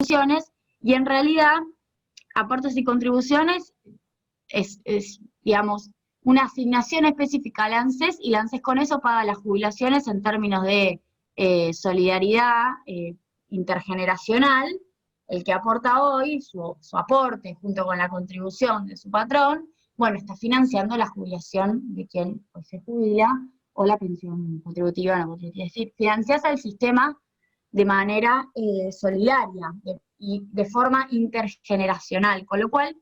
contribuciones, y en realidad aportes y contribuciones es digamos, una asignación específica al ANSES, y el ANSES con eso paga las jubilaciones en términos de solidaridad intergeneracional. El que aporta hoy, su aporte junto con la contribución de su patrón, bueno, está financiando la jubilación de quien pues, se jubila, o la pensión contributiva, no contributiva. Es decir, financias el sistema de manera solidaria y de forma intergeneracional, con lo cual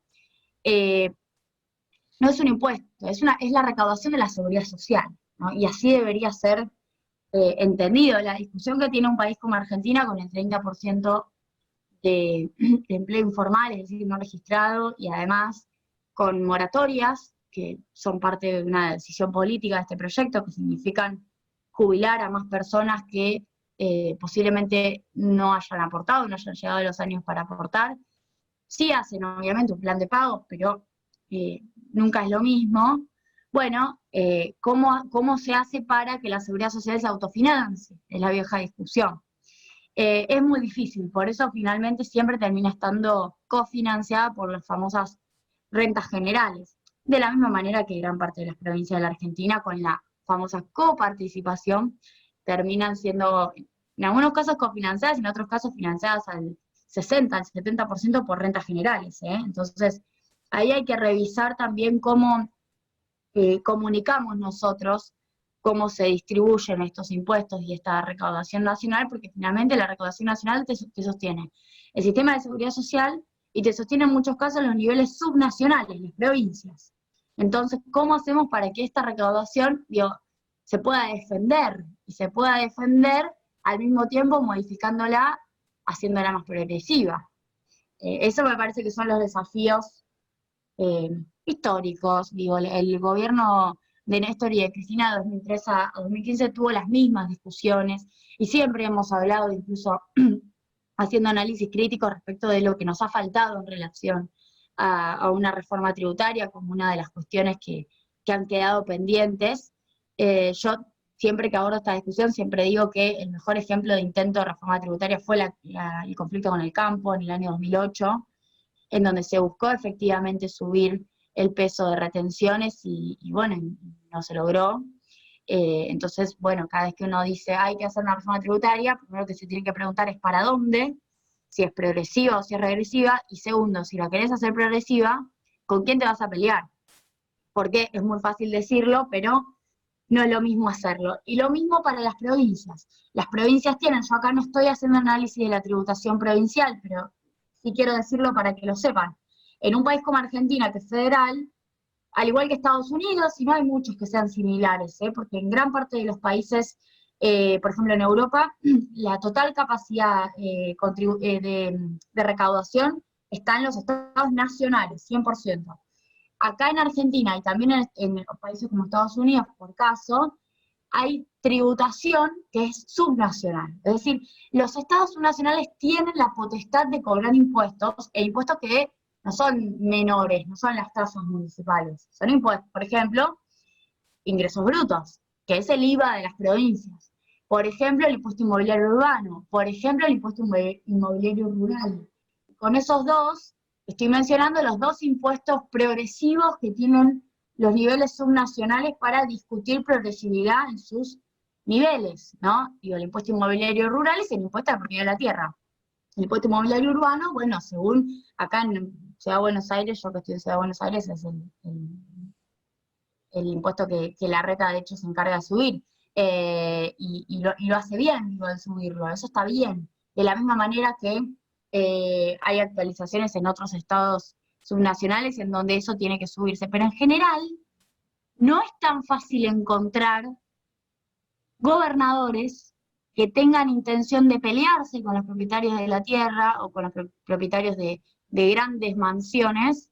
no es un impuesto, es la recaudación de la seguridad social, ¿no? Y así debería ser entendido. La discusión que tiene un país como Argentina, con el 30% de empleo informal, es decir, no registrado, y además con moratorias, que son parte de una decisión política de este proyecto, que significan jubilar a más personas que posiblemente no hayan aportado, no hayan llegado a los años para aportar. Sí hacen, obviamente, un plan de pagos, pero nunca es lo mismo. Bueno, ¿cómo se hace para que la seguridad social se autofinancie? Es la vieja discusión. Es muy difícil, por eso finalmente siempre termina estando cofinanciada por las famosas rentas generales, de la misma manera que gran parte de las provincias de la Argentina, con la famosa coparticipación, terminan siendo, en algunos casos cofinanciadas, en otros casos financiadas al 60, al 70% por rentas generales, ¿eh? Entonces, ahí hay que revisar también cómo comunicamos nosotros cómo se distribuyen estos impuestos y esta recaudación nacional, porque finalmente la recaudación nacional te sostiene el sistema de seguridad social y te sostiene en muchos casos los niveles subnacionales, las provincias. Entonces, ¿cómo hacemos para que esta recaudación se pueda defender? Y se pueda defender al mismo tiempo modificándola, haciéndola más progresiva. Eso me parece que son los desafíos históricos. Digo, el gobierno de Néstor y de Cristina de 2003 a 2015 tuvo las mismas discusiones, y siempre hemos hablado, incluso haciendo análisis críticos respecto de lo que nos ha faltado en relación a una reforma tributaria, como una de las cuestiones que han quedado pendientes. Yo siempre que abordo esta discusión, siempre digo que el mejor ejemplo de intento de reforma tributaria fue el conflicto con el campo en el año 2008, en donde se buscó efectivamente subir el peso de retenciones y bueno, no se logró. Entonces, bueno, cada vez que uno dice hay que hacer una reforma tributaria, primero que se tiene que preguntar es para dónde, si es progresiva o si es regresiva, y segundo, si la querés hacer progresiva, ¿con quién te vas a pelear? Porque es muy fácil decirlo, pero no es lo mismo hacerlo. Y lo mismo para las provincias. Las provincias tienen, yo acá no estoy haciendo análisis de la tributación provincial, pero sí quiero decirlo para que lo sepan. En un país como Argentina, que es federal, al igual que Estados Unidos, y no hay muchos que sean similares, porque en gran parte de los países, por ejemplo en Europa, la total capacidad de recaudación está en los estados nacionales, 100%. Acá en Argentina y también en países como Estados Unidos, por caso, hay tributación que es subnacional. Es decir, los estados subnacionales tienen la potestad de cobrar impuestos, e impuestos que no son menores, no son las tasas municipales, son impuestos, por ejemplo, ingresos brutos, que es el IVA de las provincias. Por ejemplo, el impuesto inmobiliario urbano, por ejemplo, el impuesto inmobiliario rural. Con esos dos, estoy mencionando los dos impuestos progresivos que tienen los niveles subnacionales para discutir progresividad en sus niveles, ¿no? Digo, el impuesto inmobiliario rural es el impuesto a la propiedad de la tierra. El impuesto inmobiliario urbano, bueno, según acá en Ciudad de Buenos Aires, yo que estoy en Ciudad de Buenos Aires, es el impuesto que la reta de hecho se encarga de subir, y lo hace bien, digo, de subirlo, eso está bien. De la misma manera que hay actualizaciones en otros estados subnacionales en donde eso tiene que subirse, pero en general no es tan fácil encontrar gobernadores que tengan intención de pelearse con los propietarios de la tierra o con los propietarios de grandes mansiones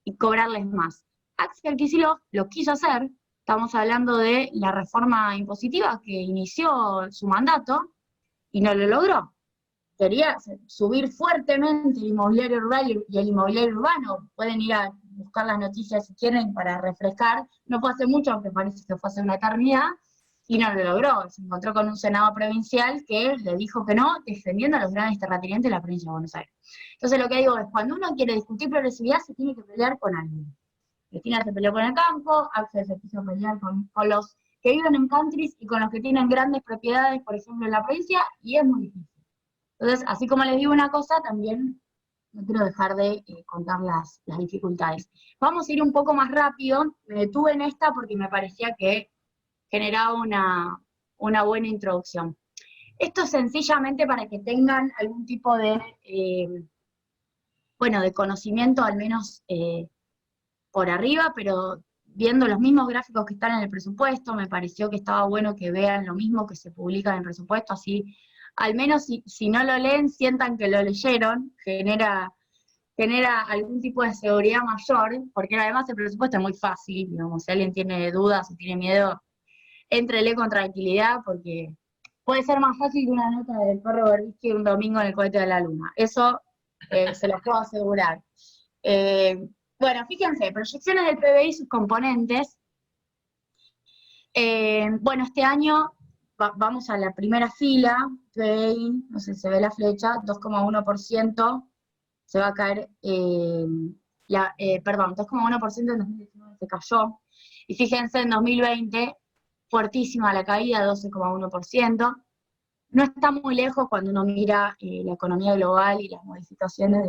y cobrarles más. Axel Kicillof lo quiso hacer, estamos hablando de la reforma impositiva que inició su mandato y no lo logró. Quería subir fuertemente el inmobiliario rural y el inmobiliario urbano. Pueden ir a buscar las noticias si quieren para refrescar. No fue hace mucho, aunque parece que fue hace una eternidad. y no lo logró. Se encontró con un Senado provincial que le dijo que no, defendiendo a los grandes terratenientes de la provincia de Buenos Aires. Entonces lo que digo es, cuando uno quiere discutir progresividad, se tiene que pelear con alguien. Cristina se peleó con el campo, Axel se quiso pelear con los que viven en countries y con los que tienen grandes propiedades, por ejemplo, en la provincia, y es muy difícil. Entonces, así como les digo una cosa, también no quiero dejar de contar las dificultades. Vamos a ir un poco más rápido, me detuve en esta porque me parecía que generaba una buena introducción. Esto es sencillamente para que tengan algún tipo de, bueno, de conocimiento, al menos por arriba, pero viendo los mismos gráficos que están en el presupuesto, me pareció que estaba bueno que vean lo mismo que se publica en el presupuesto, así, al menos si no lo leen, sientan que lo leyeron, genera algún tipo de seguridad mayor, porque además el presupuesto es muy fácil, digamos, si alguien tiene dudas o tiene miedo, éntrele con tranquilidad, porque puede ser más fácil que una nota del perro Berbisky un domingo en el cohete de la luna, eso se los puedo asegurar. Bueno, fíjense, proyecciones del PBI y sus componentes. Bueno, este año vamos a la primera fila, PBI, no sé si se ve la flecha, 2,1%, se va a caer, perdón, 2,1% en 2019 se cayó, y fíjense en 2020, fuertísima la caída, 12,1%. No está muy lejos cuando uno mira la economía global y las modificaciones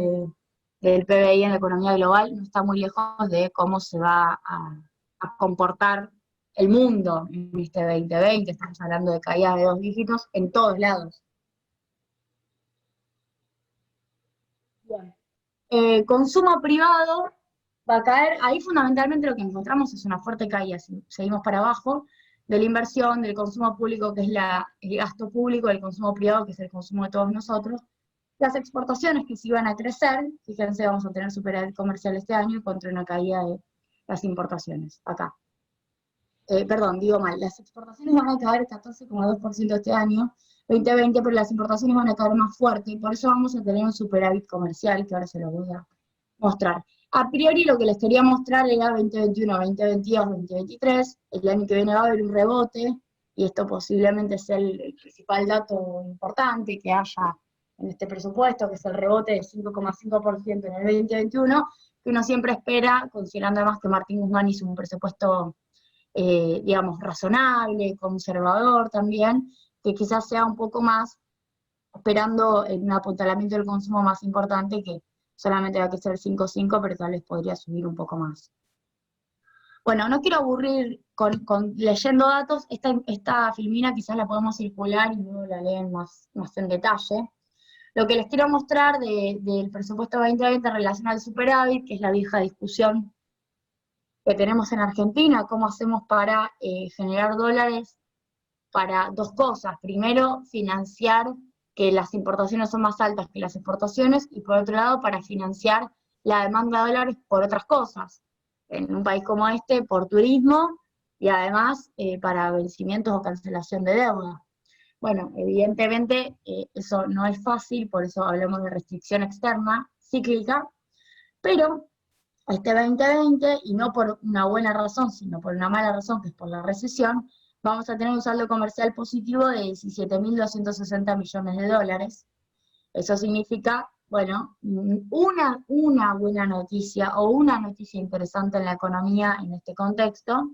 del PBI en la economía global, no está muy lejos de cómo se va a comportar el mundo en este 2020, estamos hablando de caídas de 2 dígitos en todos lados. Bien. Consumo privado va a caer, ahí fundamentalmente lo que encontramos es una fuerte caída, si seguimos para abajo, de la inversión, del consumo público, que es el gasto público, del consumo privado, que es el consumo de todos nosotros, las exportaciones que sí iban a crecer, fíjense, vamos a tener superávit comercial este año contra una caída de las importaciones, acá. Perdón, digo mal, las exportaciones van a caer 14,2% este año, 2020, pero las importaciones van a caer más fuerte, y por eso vamos a tener un superávit comercial, que ahora se lo voy a mostrar. A priori lo que les quería mostrar era 2021, 2022, 2023, el año que viene va a haber un rebote, y esto posiblemente sea el principal dato importante que haya en este presupuesto, que es el rebote de 5,5% en el 2021, que uno siempre espera, considerando además que Martín Guzmán hizo un presupuesto digamos, razonable, conservador también, que quizás sea un poco más, esperando en un apuntalamiento del consumo más importante, que solamente va a ser 5,5, pero tal vez podría subir un poco más. Bueno, no quiero aburrir con leyendo datos, esta filmina quizás la podemos circular y luego la leen más en detalle. Lo que les quiero mostrar del presupuesto 2020 en relación al superávit, que es la vieja discusión que tenemos en Argentina, cómo hacemos para generar dólares para dos cosas. Primero, financiar que las importaciones son más altas que las exportaciones, y por otro lado, para financiar la demanda de dólares por otras cosas. En un país como este, por turismo, y además para vencimientos o cancelación de deuda. Bueno, evidentemente eso no es fácil, por eso hablamos de restricción externa, cíclica, pero este 2020, y no por una buena razón, sino por una mala razón, que es por la recesión, vamos a tener un saldo comercial positivo de 17.260 millones de dólares. Eso significa, bueno, una buena noticia, o una noticia interesante en la economía en este contexto.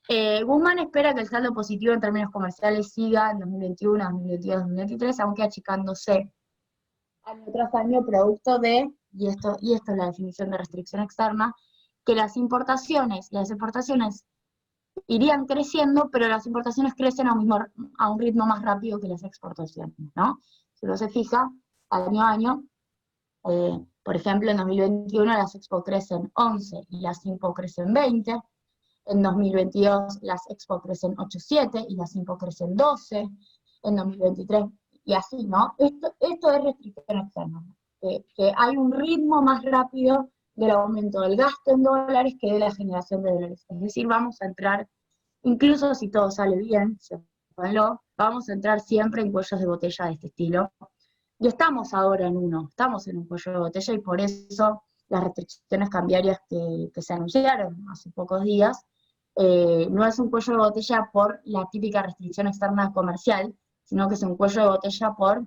Guzmán espera que el saldo positivo en términos comerciales siga en 2021, 2022, 2023, aunque achicándose año tras año, producto de, y esto es la definición de restricción externa, que las exportaciones irían creciendo, pero las importaciones crecen a un ritmo más rápido que las exportaciones, ¿no? Si uno se fija, año a año, por ejemplo, en 2021 las expo crecen 11 y las impo crecen 20, en 2022 las expo crecen 8,7 y las impo crecen 12, en 2023, y así, ¿no? Esto es restricción externa, que hay un ritmo más rápido del aumento del gasto en dólares que de la generación de dólares. Es decir, vamos a entrar, incluso si todo sale bien, sépanlo, vamos a entrar siempre en cuellos de botella de este estilo. Y estamos ahora estamos en un cuello de botella, y por eso las restricciones cambiarias que se anunciaron hace pocos días no es un cuello de botella por la típica restricción externa comercial, sino que es un cuello de botella por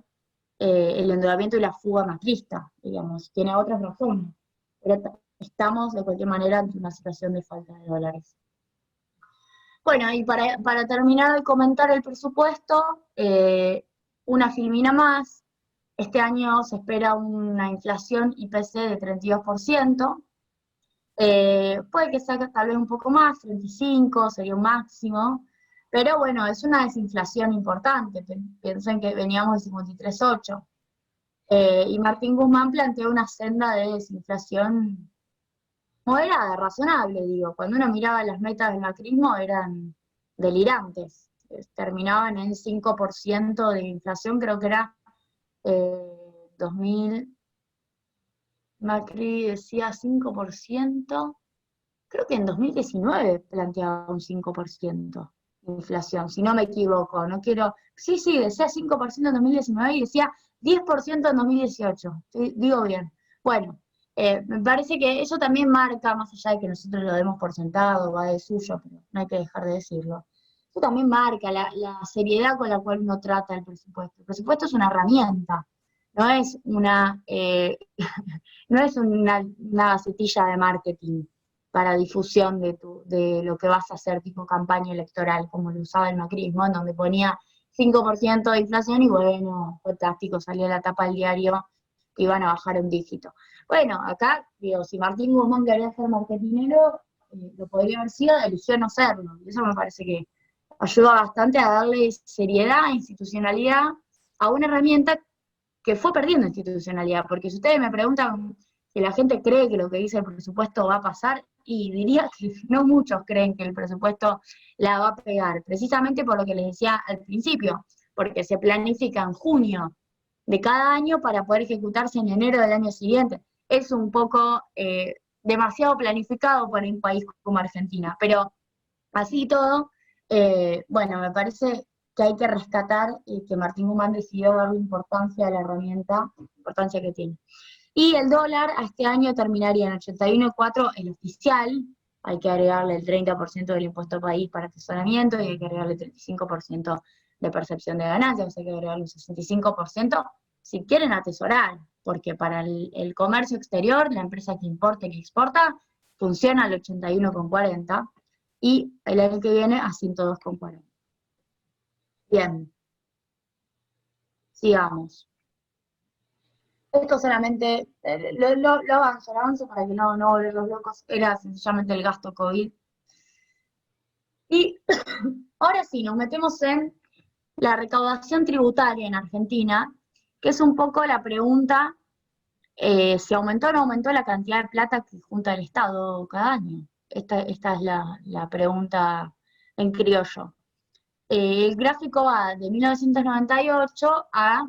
el endeudamiento y la fuga macrista, digamos, tiene otras razones, pero estamos de cualquier manera ante una situación de falta de dólares. Bueno, y para terminar de comentar el presupuesto, una filmina más. Este año se espera una inflación IPC de 32%, puede que sea tal vez un poco más, 35 sería un máximo, pero bueno, es una desinflación importante, piensen que veníamos de 53,8, y Martín Guzmán planteó una senda de desinflación moderada, razonable, digo. Cuando uno miraba las metas del macrismo eran delirantes. Terminaban en 5% de inflación, creo que era 2000, Macri decía 5%, creo que en 2019 planteaba un 5% de inflación, si no me equivoco, no quiero, sí, decía 5% en 2019 y decía 10% en 2018, digo bien. Bueno, me parece que eso también marca, más allá de que nosotros lo demos por sentado, va de suyo, pero no hay que dejar de decirlo. Eso también marca la seriedad con la cual uno trata el presupuesto. El presupuesto es una herramienta, no es no es una gacetilla de marketing para difusión de lo que vas a hacer, tipo campaña electoral, como lo usaba el macrismo, en donde ponía 5% de inflación y bueno, fantástico, salía la tapa del diario que iban a bajar un dígito. Bueno, acá, digo, si Martín Guzmán quería ser marketinero, lo podría haber sido, eligió no serlo, y eso me parece que ayuda bastante a darle seriedad, institucionalidad a una herramienta que fue perdiendo institucionalidad, porque si ustedes me preguntan si la gente cree que lo que dice el presupuesto va a pasar, y diría que no muchos creen que el presupuesto la va a pegar, precisamente por lo que les decía al principio, porque se planifica en junio de cada año para poder ejecutarse en enero del año siguiente. Es un poco demasiado planificado para un país como Argentina, pero así todo, bueno, me parece que hay que rescatar que Martín Guzmán decidió darle importancia a la herramienta, importancia que tiene. Y el dólar a este año terminaría en 81,4 el oficial, hay que agregarle el 30% del impuesto país para atesoramiento y hay que agregarle el 35% de percepción de ganancias, o sea, hay que agregarle un 65% si quieren atesorar, porque para el comercio exterior, la empresa que importa y que exporta, funciona al 81,40 y el año que viene a 102,40. Bien, sigamos. Esto solamente, lo avanzo para que no volver los locos, era sencillamente el gasto COVID. Y ahora sí, nos metemos en la recaudación tributaria en Argentina, que es un poco la pregunta si aumentó o no aumentó la cantidad de plata que junta el Estado cada año. Esta es la pregunta en criollo. El gráfico va de 1998 a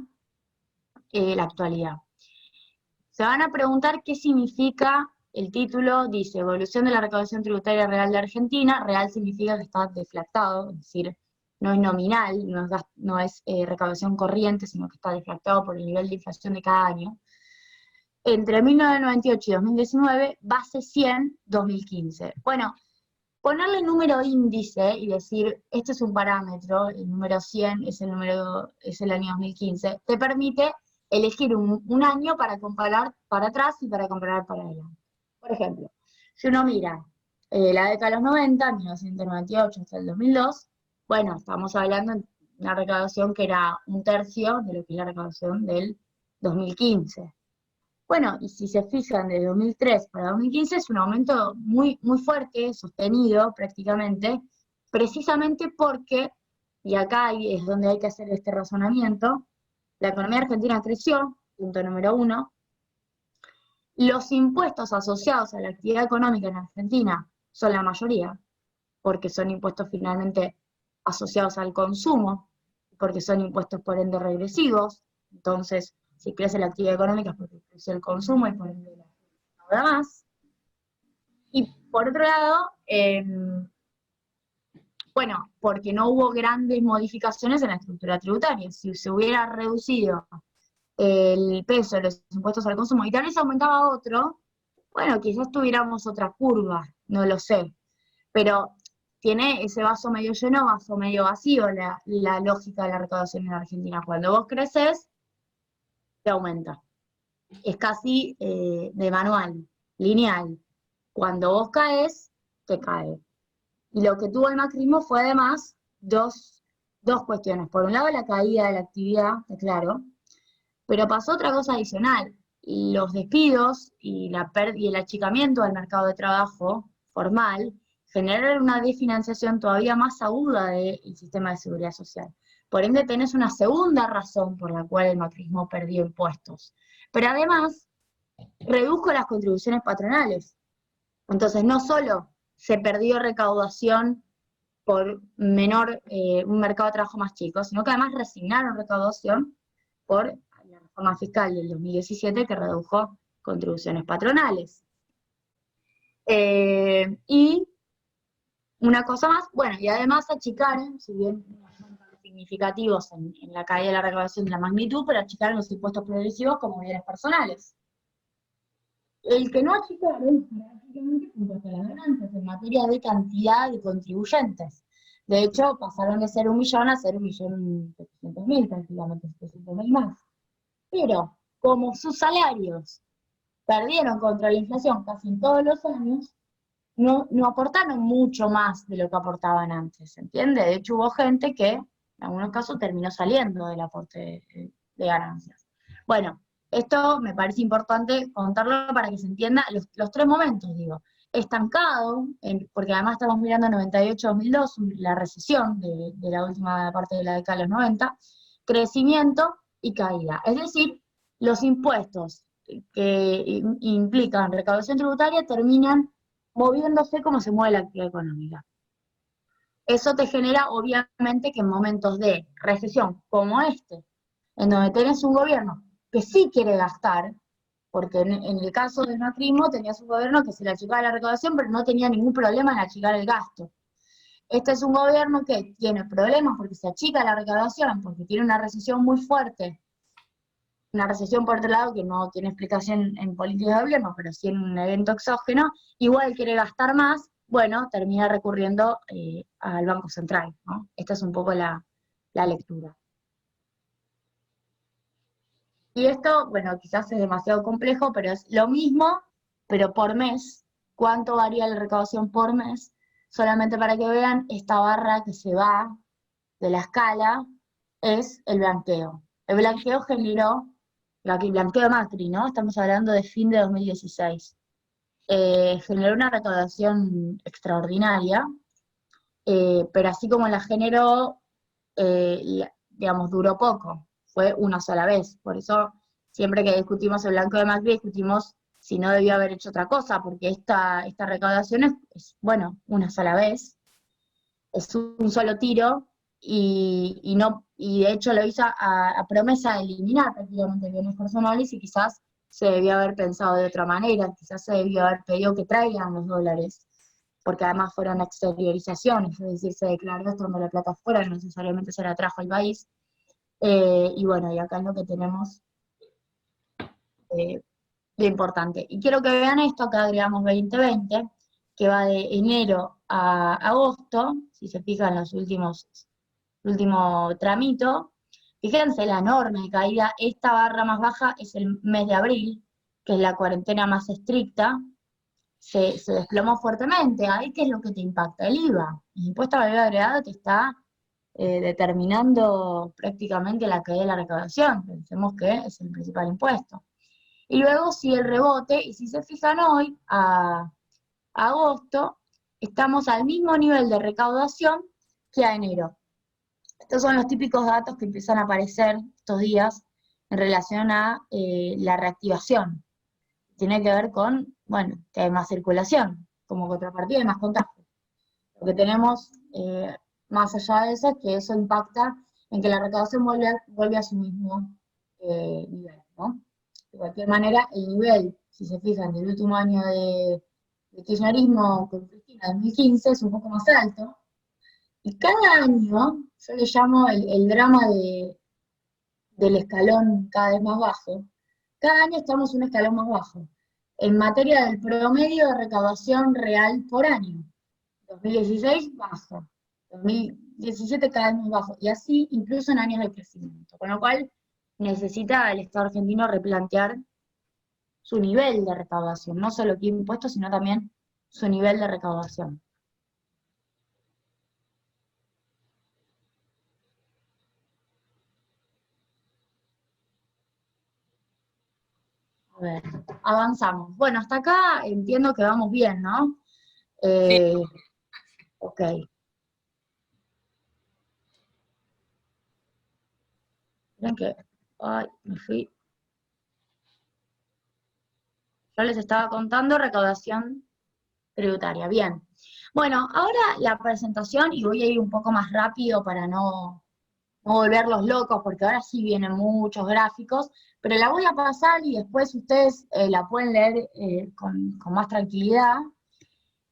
la actualidad. Se van a preguntar qué significa el título, dice Evolución de la recaudación tributaria real de Argentina. Real significa que está deflactado, es decir, no es nominal, no es recaudación corriente, sino que está deflactado por el nivel de inflación de cada año. Entre 1998 y 2019, base 100, 2015. Bueno, ponerle número índice y decir, este es un parámetro, el número 100 es el año 2015, te permite elegir un año para comparar para atrás y para comparar para adelante. Por ejemplo, si uno mira la década de los 90, 1998 hasta el 2002, bueno, estamos hablando de una recaudación que era un tercio de lo que es la recaudación del 2015. Bueno, y si se fijan de 2003 para 2015 es un aumento muy, muy fuerte, sostenido prácticamente, precisamente porque, y acá es donde hay que hacer este razonamiento, la economía argentina creció, punto número uno, los impuestos asociados a la actividad económica en Argentina son la mayoría, porque son impuestos finalmente asociados al consumo, porque son impuestos por ende regresivos, entonces si crece la actividad económica es porque crece el consumo y por ende nada más. Y por otro lado, bueno, porque no hubo grandes modificaciones en la estructura tributaria. Si se hubiera reducido el peso de los impuestos al consumo y tal vez aumentaba otro, bueno, quizás tuviéramos otra curva, no lo sé. Pero tiene ese vaso medio lleno, vaso medio vacío, la lógica de la recaudación en Argentina. Cuando vos creces, te aumenta. Es casi de manual, lineal. Cuando vos caes, te cae. Y lo que tuvo el macrismo fue además dos cuestiones. Por un lado, la caída de la actividad, claro, pero pasó otra cosa adicional. Los despidos y el achicamiento del mercado de trabajo formal generaron una desfinanciación todavía más aguda del sistema de seguridad social. Por ende, tenés una segunda razón por la cual el macrismo perdió impuestos. Pero además, redujo las contribuciones patronales. Entonces, no solo se perdió recaudación por un mercado de trabajo más chico, sino que además resignaron recaudación por la reforma fiscal del 2017 que redujo contribuciones patronales. Y una cosa más, bueno, y además achicaron, si bien significativos en la caída de la recaudación de la magnitud, pero achicaron los impuestos progresivos como bienes personales. El que no achicaron prácticamente junto a las ganancias en materia de cantidad de contribuyentes. De hecho, pasaron de ser 1 millón a ser 1.700.000, prácticamente 700.000 más. Pero, como sus salarios perdieron contra la inflación casi en todos los años, no aportaron mucho más de lo que aportaban antes, ¿entiende? De hecho, hubo gente que, en algunos casos, terminó saliendo del aporte de ganancias. Bueno, esto me parece importante contarlo para que se entienda los tres momentos, digo. Estancado, porque además estamos mirando 98-2002, la recesión de la última parte de la década de los 90, crecimiento y caída. Es decir, los impuestos que implican recaudación tributaria terminan moviéndose como se mueve la actividad económica. Eso te genera, obviamente, que en momentos de recesión como este, en donde tenés un gobierno que sí quiere gastar, porque en el caso del macrismo tenías un gobierno que se le achicaba la recaudación, pero no tenía ningún problema en achicar el gasto. Este es un gobierno que tiene problemas porque se achica la recaudación, porque tiene una recesión muy fuerte. Una recesión, por otro lado, que no tiene explicación en política de gobierno, pero sí en un evento exógeno, igual quiere gastar más, bueno, termina recurriendo al Banco Central, ¿no? Esta es un poco la lectura. Y esto, bueno, quizás es demasiado complejo, pero es lo mismo, pero por mes. ¿Cuánto varía la recaudación por mes? Solamente para que vean, esta barra que se va de la escala es el blanqueo. El blanqueo generó, el blanqueo de Macri, ¿no? Estamos hablando de fin de 2016. Generó una recaudación extraordinaria, pero así como la generó, digamos, duró poco, fue una sola vez. Por eso, siempre que discutimos el blanco de Macri, discutimos si no debió haber hecho otra cosa, porque esta recaudación bueno, una sola vez, es un solo tiro, y de hecho lo hizo a promesa de eliminar prácticamente bienes personales, y quizás se debió haber pensado de otra manera, quizás se debió haber pedido que traigan los dólares, porque además fueron exteriorizaciones, es decir, se declaró estando la plata afuera, no necesariamente se la trajo al país, y bueno, y acá es lo que tenemos de importante. Y quiero que vean esto, acá agregamos 2020, que va de enero a agosto, si se fijan los último tramito. Fíjense la enorme caída, esta barra más baja es el mes de abril, que es la cuarentena más estricta, se desplomó fuertemente. Ahí, ¿qué es lo que te impacta? El IVA, el impuesto al valor agregado, que está determinando prácticamente la caída de la recaudación. Pensemos que es el principal impuesto. Y luego sigue el rebote, y si se fijan hoy, a agosto, estamos al mismo nivel de recaudación que a enero. Estos son los típicos datos que empiezan a aparecer estos días en relación a la reactivación. Tiene que ver con, bueno, que hay más circulación, como contrapartida hay más contagio. Lo que tenemos, más allá de eso, es que eso impacta en que la recaudación vuelve a su mismo nivel, ¿no? De cualquier manera, el nivel, si se fijan, del último año de kirchnerismo con Cristina, 2015, es un poco más alto. Y cada año, yo le llamo el drama del escalón cada vez más bajo, cada año estamos un escalón más bajo, en materia del promedio de recaudación real por año. 2016 bajo, 2017 cada vez más bajo, y así incluso en años de crecimiento, con lo cual necesita el Estado argentino replantear su nivel de recaudación, no solo qué impuestos, sino también su nivel de recaudación. A ver, avanzamos. Bueno, hasta acá entiendo que vamos bien, ¿no? Sí. Ok. Miren que, ay, me fui. Yo les estaba contando recaudación tributaria. Bien. Bueno, ahora la presentación, y voy a ir un poco más rápido para no volverlos locos, porque ahora sí vienen muchos gráficos, pero la voy a pasar y después ustedes la pueden leer con más tranquilidad.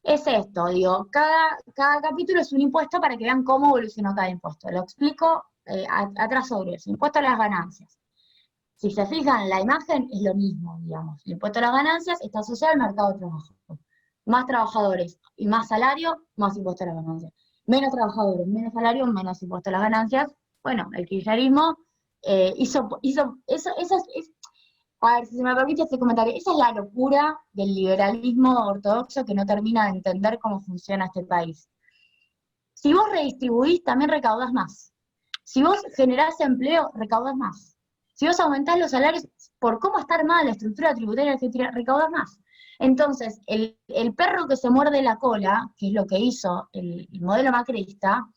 Es esto, digo, cada capítulo es un impuesto para que vean cómo evolucionó cada impuesto. Lo explico atrás sobre eso. Impuesto a las ganancias. Si se fijan, la imagen es lo mismo, digamos. El impuesto a las ganancias está asociado al mercado de trabajo. Más trabajadores y más salario, más impuesto a las ganancias. Menos trabajadores, menos salario, menos impuesto a las ganancias. Bueno, el kirchnerismo hizo eso, a ver, si se me permite este comentario, esa es la locura del liberalismo ortodoxo que no termina de entender cómo funciona este país. Si vos redistribuís, también recaudás más. Si vos generás empleo, recaudás más. Si vos aumentás los salarios, por cómo está armada la estructura tributaria argentina, recaudás más. Entonces, el perro que se muerde la cola, que es lo que hizo el modelo macrista,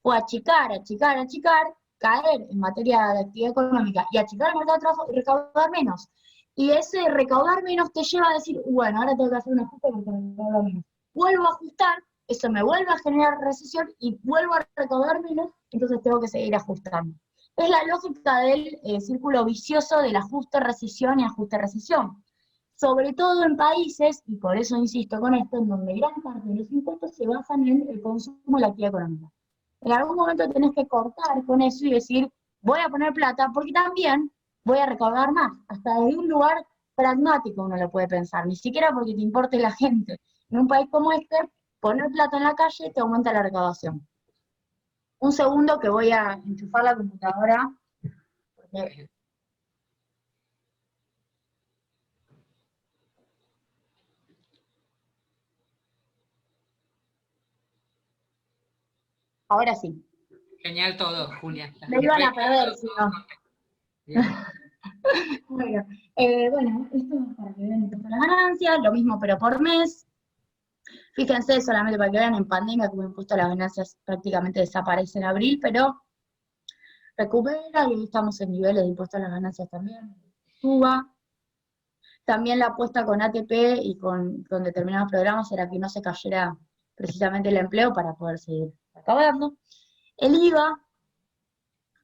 fue achicar, achicar, achicar, caer en materia de actividad económica y achicar el mercado de trabajo y recaudar menos. Y ese recaudar menos te lleva a decir, bueno, ahora tengo que hacer un ajuste porque recaudo menos. Vuelvo a ajustar, eso me vuelve a generar recesión y vuelvo a recaudar menos, entonces tengo que seguir ajustando. Es la lógica del círculo vicioso del ajuste, recesión y ajuste, recesión. Sobre todo en países, y por eso insisto con esto, en donde gran parte de los impuestos se basan en el consumo y la actividad económica. En algún momento tenés que cortar con eso y decir, voy a poner plata porque también voy a recaudar más. Hasta desde un lugar pragmático uno lo puede pensar, ni siquiera porque te importe la gente. En un país como este, poner plata en la calle te aumenta la recaudación. Un segundo que voy a enchufar la computadora. Porque... Ahora sí. Genial todo, Julia. Me iban a perder, si no. Bueno, esto es para que vean impuesto a las ganancias, lo mismo pero por mes. Fíjense, solamente para que vean, en pandemia como impuesto a las ganancias prácticamente desaparece en abril, pero recupera y estamos en niveles de impuesto a las ganancias también. Suba. También la apuesta con ATP y con determinados programas era que no se cayera precisamente el empleo para poder seguir recaudando. El IVA,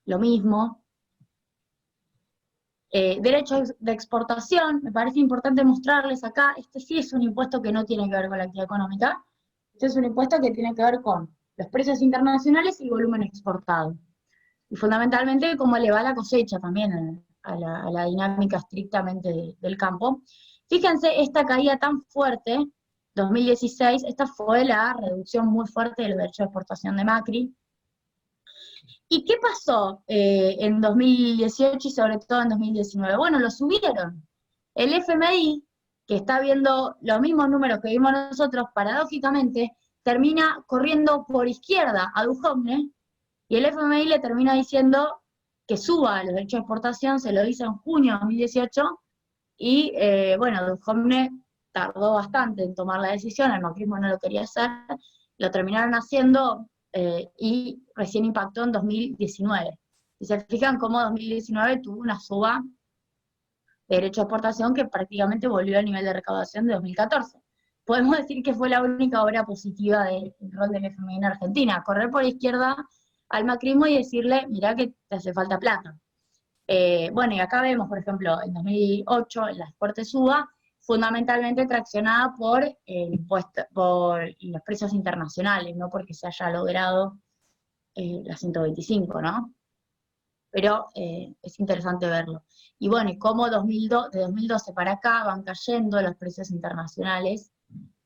lo mismo. Derechos de exportación, me parece importante mostrarles acá, este sí es un impuesto que no tiene que ver con la actividad económica, este es un impuesto que tiene que ver con los precios internacionales y volumen exportado. Y fundamentalmente cómo le va la cosecha también a la dinámica estrictamente del campo. Fíjense, esta caída tan fuerte, 2016, esta fue la reducción muy fuerte de los derechos de exportación de Macri. ¿Y qué pasó en 2018 y sobre todo en 2019? Bueno, lo subieron. El FMI, que está viendo los mismos números que vimos nosotros, paradójicamente, termina corriendo por izquierda a Duhovne, y el FMI le termina diciendo que suba los derechos de exportación, se lo dice en junio de 2018, y bueno, Duhovne tardó bastante en tomar la decisión, el macrismo no lo quería hacer, lo terminaron haciendo y recién impactó en 2019. Y se fijan cómo 2019 tuvo una suba de derecho de exportación que prácticamente volvió al nivel de recaudación de 2014. Podemos decir que fue la única obra positiva del rol del FMI en Argentina, correr por la izquierda al macrismo y decirle, mirá que te hace falta plata. Bueno, y acá vemos, por ejemplo, en 2008, la fuerte suba, fundamentalmente traccionada por los precios internacionales, no porque se haya logrado la 125, ¿no? Pero es interesante verlo. Y bueno, y cómo de 2012 para acá van cayendo los precios internacionales,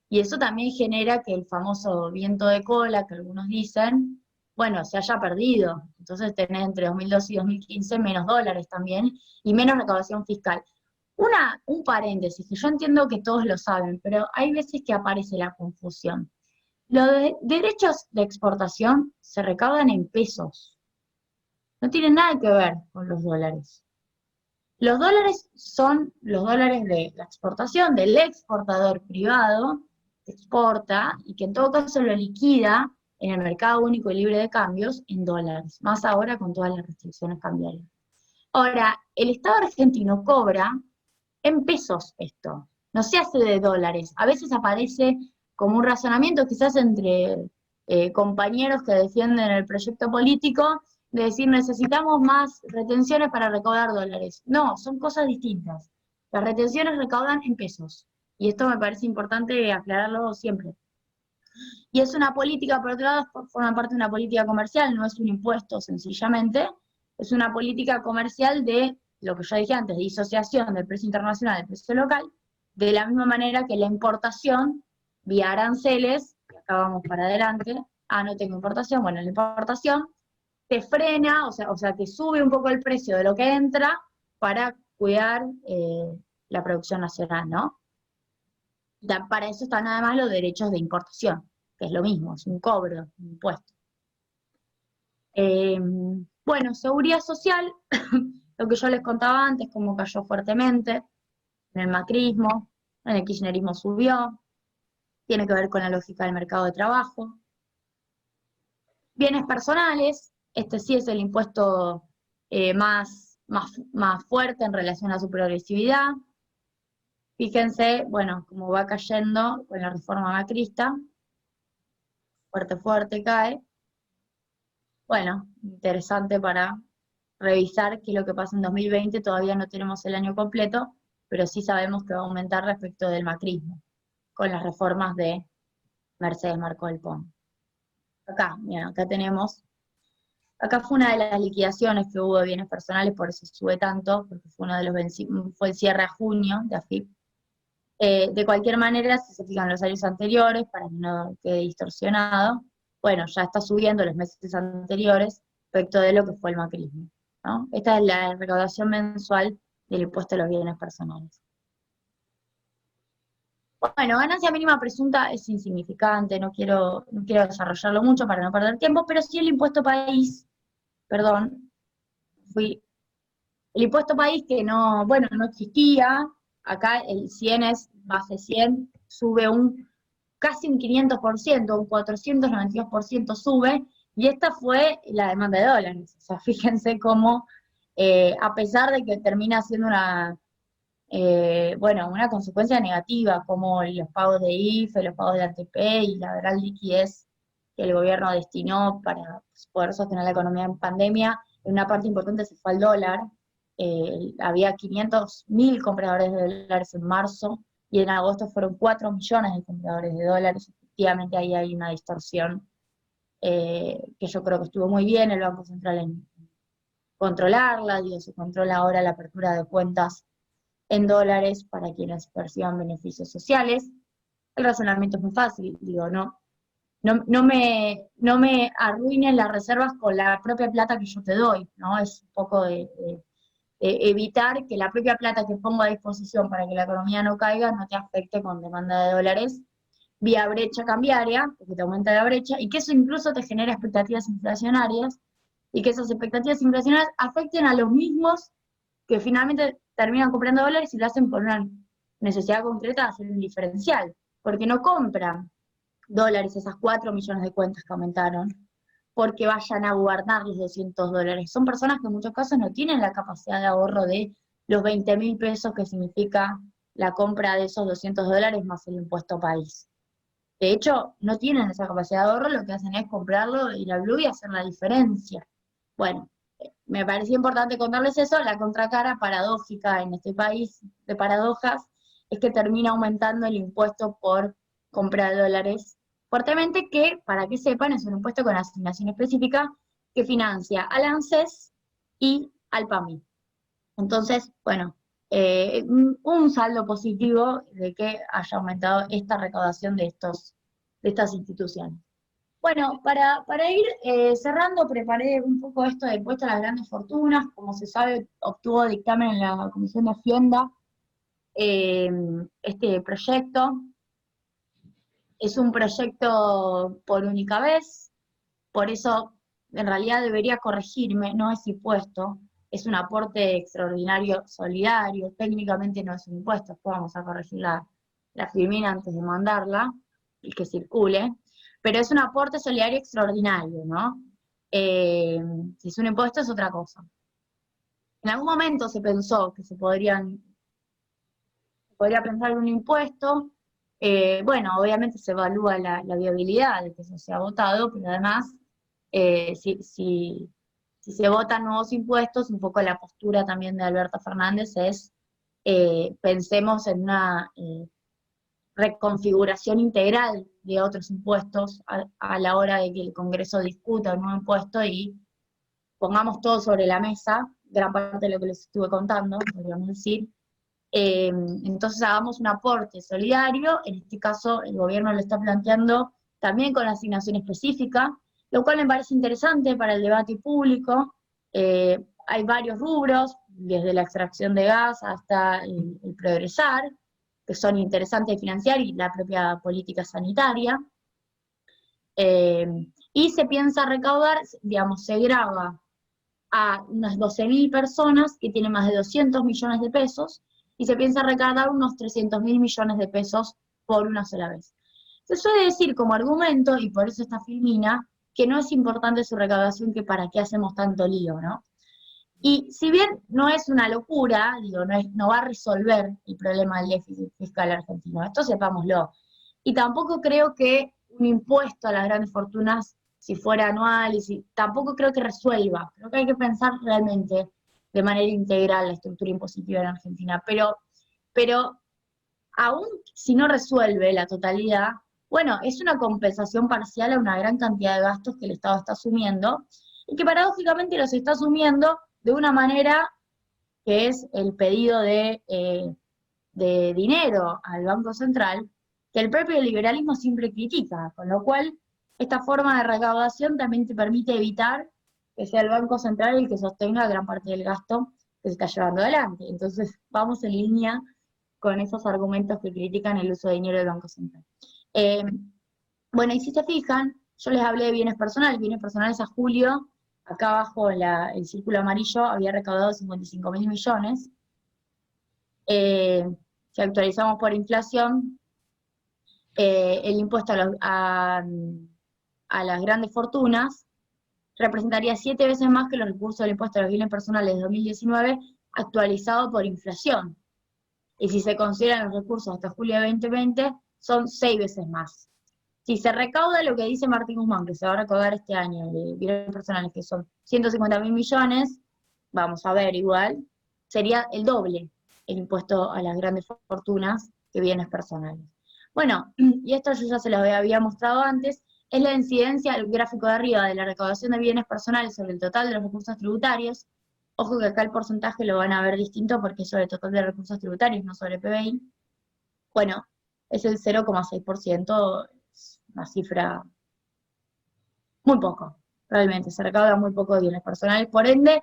Y eso también genera que el famoso viento de cola, que algunos dicen, bueno, se haya perdido. Entonces tenés entre 2012 y 2015 menos dólares también y menos recaudación fiscal. Un paréntesis, que yo entiendo que todos lo saben, pero hay veces que aparece la confusión. Los derechos de exportación se recaudan en pesos, no tienen nada que ver con los dólares. Los dólares son los dólares de la exportación, del exportador privado que exporta y que en todo caso lo liquida en el mercado único y libre de cambios en dólares, más ahora con todas las restricciones cambiarias. Ahora, el Estado argentino cobra en pesos esto, no se hace de dólares. A veces aparece como un razonamiento quizás entre compañeros que defienden el proyecto político, de decir necesitamos más retenciones para recaudar dólares. No, son cosas distintas. Las retenciones recaudan en pesos. Y esto me parece importante aclararlo siempre. Y es una política, por otro lado, forma parte de una política comercial, no es un impuesto sencillamente, es una política comercial de lo que yo dije antes, de disociación del precio internacional del precio local, de la misma manera que la importación vía aranceles, que acá vamos para adelante, no tengo importación, bueno, la importación te frena, o sea, te sube un poco el precio de lo que entra para cuidar la producción nacional, ¿no? Para eso están además los derechos de importación, que es lo mismo, es un cobro, un impuesto. Bueno, seguridad social, lo que yo les contaba antes, cómo cayó fuertemente, en el macrismo, en el kirchnerismo subió, tiene que ver con la lógica del mercado de trabajo. Bienes personales, este sí es el impuesto más fuerte en relación a su progresividad. Fíjense, bueno, cómo va cayendo con la reforma macrista, fuerte cae. Bueno, interesante para revisar qué es lo que pasa en 2020, todavía no tenemos el año completo, pero sí sabemos que va a aumentar respecto del macrismo, con las reformas de Mercedes Marcó del Pont. Acá, mira, acá fue una de las liquidaciones que hubo de bienes personales, por eso sube tanto, porque fue uno de los fue el cierre a junio de AFIP. De cualquier manera, si se fijan los años anteriores, para que no quede distorsionado, bueno, ya está subiendo los meses anteriores respecto de lo que fue el macrismo, ¿no? Esta es la recaudación mensual del impuesto a los bienes personales. Bueno, ganancia mínima presunta es insignificante, no quiero desarrollarlo mucho para no perder tiempo, pero sí el impuesto país, perdón, el impuesto país que no, bueno, no existía, acá el 100 es base 100, sube casi un 500%, un 492% sube, y esta fue la demanda de dólares. O sea, fíjense cómo, a pesar de que termina siendo una consecuencia negativa, como los pagos de IFE, los pagos de ATP y la gran liquidez que el gobierno destinó para poder sostener la economía en pandemia, en una parte importante se fue al dólar. Había 500.000 compradores de dólares en marzo, y en agosto fueron 4 millones de compradores de dólares. Efectivamente ahí hay una distorsión que yo creo que estuvo muy bien el Banco Central en controlarla, se controla ahora la apertura de cuentas en dólares para quienes perciban beneficios sociales. El razonamiento es muy fácil, digo, no me arruinen las reservas con la propia plata que yo te doy, ¿no? Es un poco de evitar que la propia plata que pongo a disposición para que la economía no caiga no te afecte con demanda de dólares vía brecha cambiaria, porque te aumenta la brecha, y que eso incluso te genera expectativas inflacionarias, y que esas expectativas inflacionarias afecten a los mismos que finalmente terminan comprando dólares y lo hacen por una necesidad concreta de hacer un diferencial, porque no compran dólares esas 4 millones de cuentas que aumentaron, porque vayan a guardar los 200 dólares. Son personas que en muchos casos no tienen la capacidad de ahorro de los 20.000 pesos que significa la compra de esos 200 dólares más el impuesto país. De hecho, no tienen esa capacidad de ahorro, lo que hacen es comprarlo, ir al Blue y hacer la diferencia. Bueno, me parecía importante contarles eso. La contracara paradójica en este país de paradojas es que termina aumentando el impuesto por compra de dólares fuertemente, que, para que sepan, es un impuesto con asignación específica que financia al ANSES y al PAMI. Entonces, bueno, un saldo positivo de que haya aumentado esta recaudación de estas instituciones. Bueno, para ir cerrando, preparé un poco esto de impuesto a las grandes fortunas. Como se sabe, obtuvo dictamen en la Comisión de Hacienda este proyecto. Es un proyecto por única vez, por eso en realidad debería corregirme, no es impuesto, es un aporte extraordinario solidario, técnicamente no es un impuesto, después vamos a corregir la filmina antes de mandarla, y que circule, pero es un aporte solidario extraordinario, ¿no? Si es un impuesto es otra cosa. En algún momento se pensó que se podría pensar en un impuesto. Bueno, obviamente se evalúa la viabilidad de que eso sea votado, pero además, si se votan nuevos impuestos, un poco la postura también de Alberto Fernández es, pensemos en una reconfiguración integral de otros impuestos a la hora de que el Congreso discuta un nuevo impuesto y pongamos todo sobre la mesa, gran parte de lo que les estuve contando, podríamos decir. Entonces hagamos un aporte solidario, en este caso el gobierno lo está planteando también con asignación específica, lo cual me parece interesante para el debate público. Hay varios rubros, desde la extracción de gas hasta el progresar, que son interesantes de financiar, y la propia política sanitaria. Y se piensa recaudar, digamos, se grava a unas 12.000 personas que tienen más de 200 millones de pesos, y se piensa recaudar unos 300.000 millones de pesos por una sola vez. Se suele decir como argumento, y por eso está Filmina, que no es importante su recaudación, que para qué hacemos tanto lío, ¿no? Y si bien no es una locura, digo, no va a resolver el problema del déficit fiscal argentino, esto sepámoslo. Y tampoco creo que un impuesto a las grandes fortunas, si fuera anual, tampoco creo que resuelva. Creo que hay que pensar realmente de manera integral la estructura impositiva en Argentina. Pero aún si no resuelve la totalidad, bueno, es una compensación parcial a una gran cantidad de gastos que el Estado está asumiendo, y que paradójicamente los está asumiendo de una manera que es el pedido de dinero al Banco Central, que el propio liberalismo siempre critica, con lo cual esta forma de recaudación también te permite evitar que sea el Banco Central el que sostenga gran parte del gasto que se está llevando adelante. Entonces vamos en línea con esos argumentos que critican el uso de dinero del Banco Central. Eh, bueno, y si se fijan, yo les hablé de bienes personales a julio, acá abajo en el círculo amarillo había recaudado 55.000 millones. Si actualizamos por inflación, el impuesto a las grandes fortunas representaría 7 veces más que los recursos del impuesto a los bienes personales de 2019, actualizado por inflación. Y si se consideran los recursos hasta julio de 2020, son 6 veces más. Si se recauda lo que dice Martín Guzmán, que se va a recaudar este año de bienes personales, que son 150.000 millones, vamos a ver igual, sería el doble el impuesto a las grandes fortunas que bienes personales. Bueno, y esto yo ya se lo había mostrado antes, es la incidencia, el gráfico de arriba, de la recaudación de bienes personales sobre el total de los recursos tributarios. Ojo que acá el porcentaje lo van a ver distinto porque es sobre el total de recursos tributarios, no sobre PBI. Bueno, es el 0,6%, es una cifra muy poco, realmente, se recauda muy poco de bienes personales. Por ende,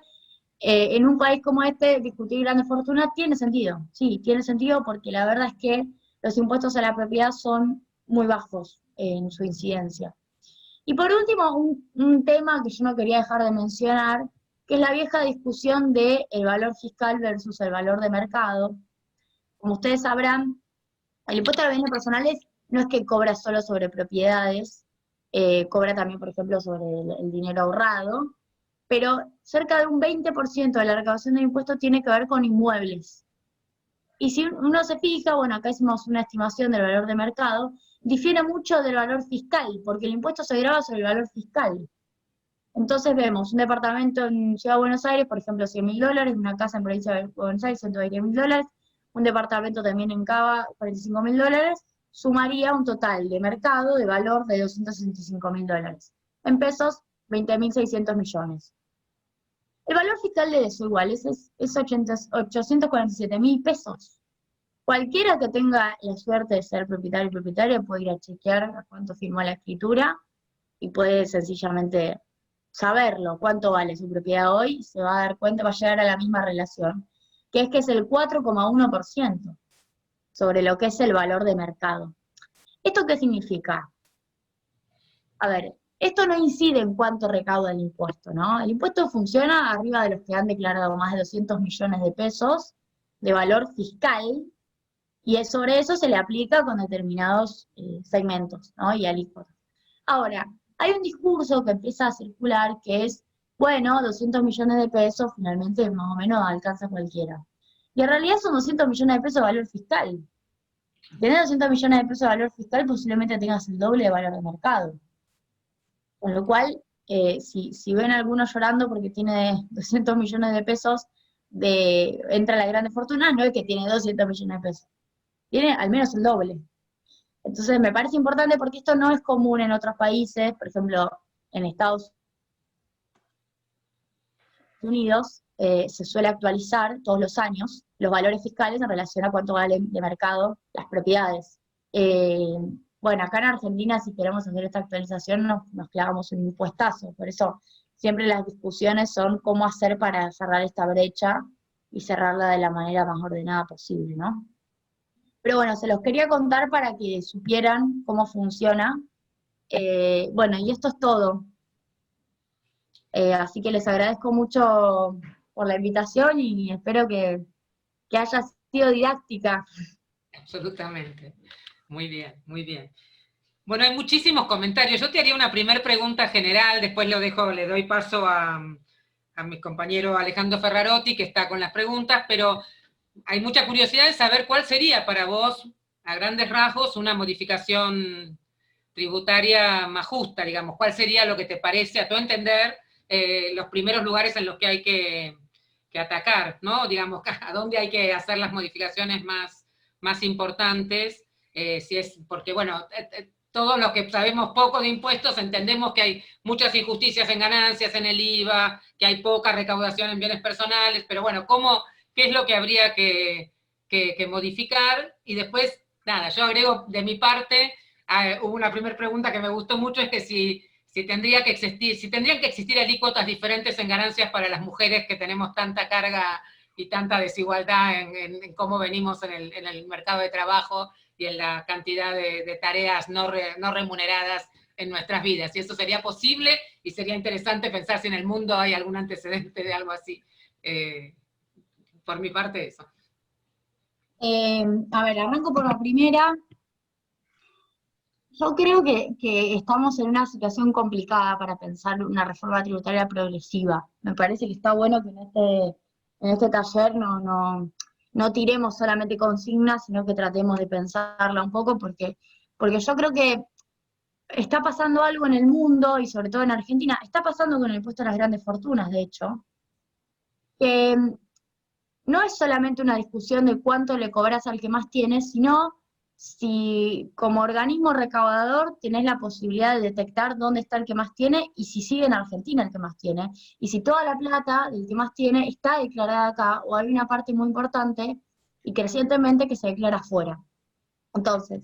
en un país como este, discutir grandes fortunas tiene sentido. Sí, tiene sentido porque la verdad es que los impuestos a la propiedad son muy bajos en su incidencia. Y por último, un tema que yo no quería dejar de mencionar, que es la vieja discusión del valor fiscal versus el valor de mercado. Como ustedes sabrán, el impuesto a los bienes personales no es que cobra solo sobre propiedades, cobra también, por ejemplo, sobre el dinero ahorrado, pero cerca de un 20% de la recaudación del impuesto tiene que ver con inmuebles. Y si uno se fija, bueno, acá hicimos una estimación del valor de mercado, difiere mucho del valor fiscal, porque el impuesto se grava sobre el valor fiscal. Entonces vemos un departamento en Ciudad de Buenos Aires, por ejemplo, 100.000 dólares, una casa en provincia de Buenos Aires, 120.000 dólares, un departamento también en Cava, 45.000 dólares, sumaría un total de mercado de valor de 265.000 dólares. En pesos, 20.600 millones. El valor fiscal de eso igual es 847.000 pesos. Cualquiera que tenga la suerte de ser propietario y propietaria puede ir a chequear a cuánto firmó la escritura y puede sencillamente saberlo, cuánto vale su propiedad hoy, y se va a dar cuenta, va a llegar a la misma relación, que es el 4,1% sobre lo que es el valor de mercado. ¿Esto qué significa? A ver, esto no incide en cuánto recauda el impuesto, ¿no? El impuesto funciona arriba de los que han declarado más de 200 millones de pesos de valor fiscal, y sobre eso se le aplica con determinados segmentos, ¿no? Y alícuotas. Ahora, hay un discurso que empieza a circular que es, bueno, 200 millones de pesos finalmente más o menos alcanza cualquiera. Y en realidad son 200 millones de pesos de valor fiscal. Tener 200 millones de pesos de valor fiscal posiblemente tengas el doble de valor de mercado. Con lo cual, si ven a alguno llorando porque tiene 200 millones de pesos, entra la grande fortuna, no es que tiene 200 millones de pesos. Tiene al menos el doble. Entonces me parece importante porque esto no es común en otros países, por ejemplo, en Estados Unidos se suele actualizar todos los años los valores fiscales en relación a cuánto valen de mercado las propiedades. Bueno, acá en Argentina si queremos hacer esta actualización nos clavamos un impuestazo, por eso siempre las discusiones son cómo hacer para cerrar esta brecha y cerrarla de la manera más ordenada posible, ¿no? Pero bueno, se los quería contar para que supieran cómo funciona. Bueno, y esto es todo. Así que les agradezco mucho por la invitación y espero que haya sido didáctica. Absolutamente. Muy bien, muy bien. Bueno, hay muchísimos comentarios. Yo te haría una primera pregunta general, después le doy paso a mi compañero Alejandro Ferrarotti, que está con las preguntas, pero hay mucha curiosidad de saber cuál sería para vos, a grandes rasgos, una modificación tributaria más justa, digamos. ¿Cuál sería lo que te parece, a tu entender, los primeros lugares en los que hay que atacar, ¿no? Digamos, a dónde hay que hacer las modificaciones más importantes, si es, porque bueno, todos los que sabemos poco de impuestos entendemos que hay muchas injusticias en ganancias, en el IVA, que hay poca recaudación en bienes personales, pero bueno, ¿qué es lo que habría que modificar? Y después, nada, yo agrego de mi parte, hubo una primera pregunta que me gustó mucho, es que si tendrían que existir alícuotas diferentes en ganancias para las mujeres que tenemos tanta carga y tanta desigualdad en cómo venimos en el mercado de trabajo y en la cantidad de tareas no remuneradas en nuestras vidas. Y eso sería posible y sería interesante pensar si en el mundo hay algún antecedente de algo así. Por mi parte, eso. A ver, arranco por la primera. Yo creo que estamos en una situación complicada para pensar una reforma tributaria progresiva. Me parece que está bueno que en este taller no tiremos solamente consignas, sino que tratemos de pensarla un poco, porque yo creo que está pasando algo en el mundo, y sobre todo en Argentina, está pasando con el impuesto a las grandes fortunas, de hecho, que no es solamente una discusión de cuánto le cobras al que más tiene, sino si como organismo recaudador tenés la posibilidad de detectar dónde está el que más tiene y si sigue en Argentina el que más tiene, y si toda la plata del que más tiene está declarada acá, o hay una parte muy importante y crecientemente que se declara afuera. Entonces,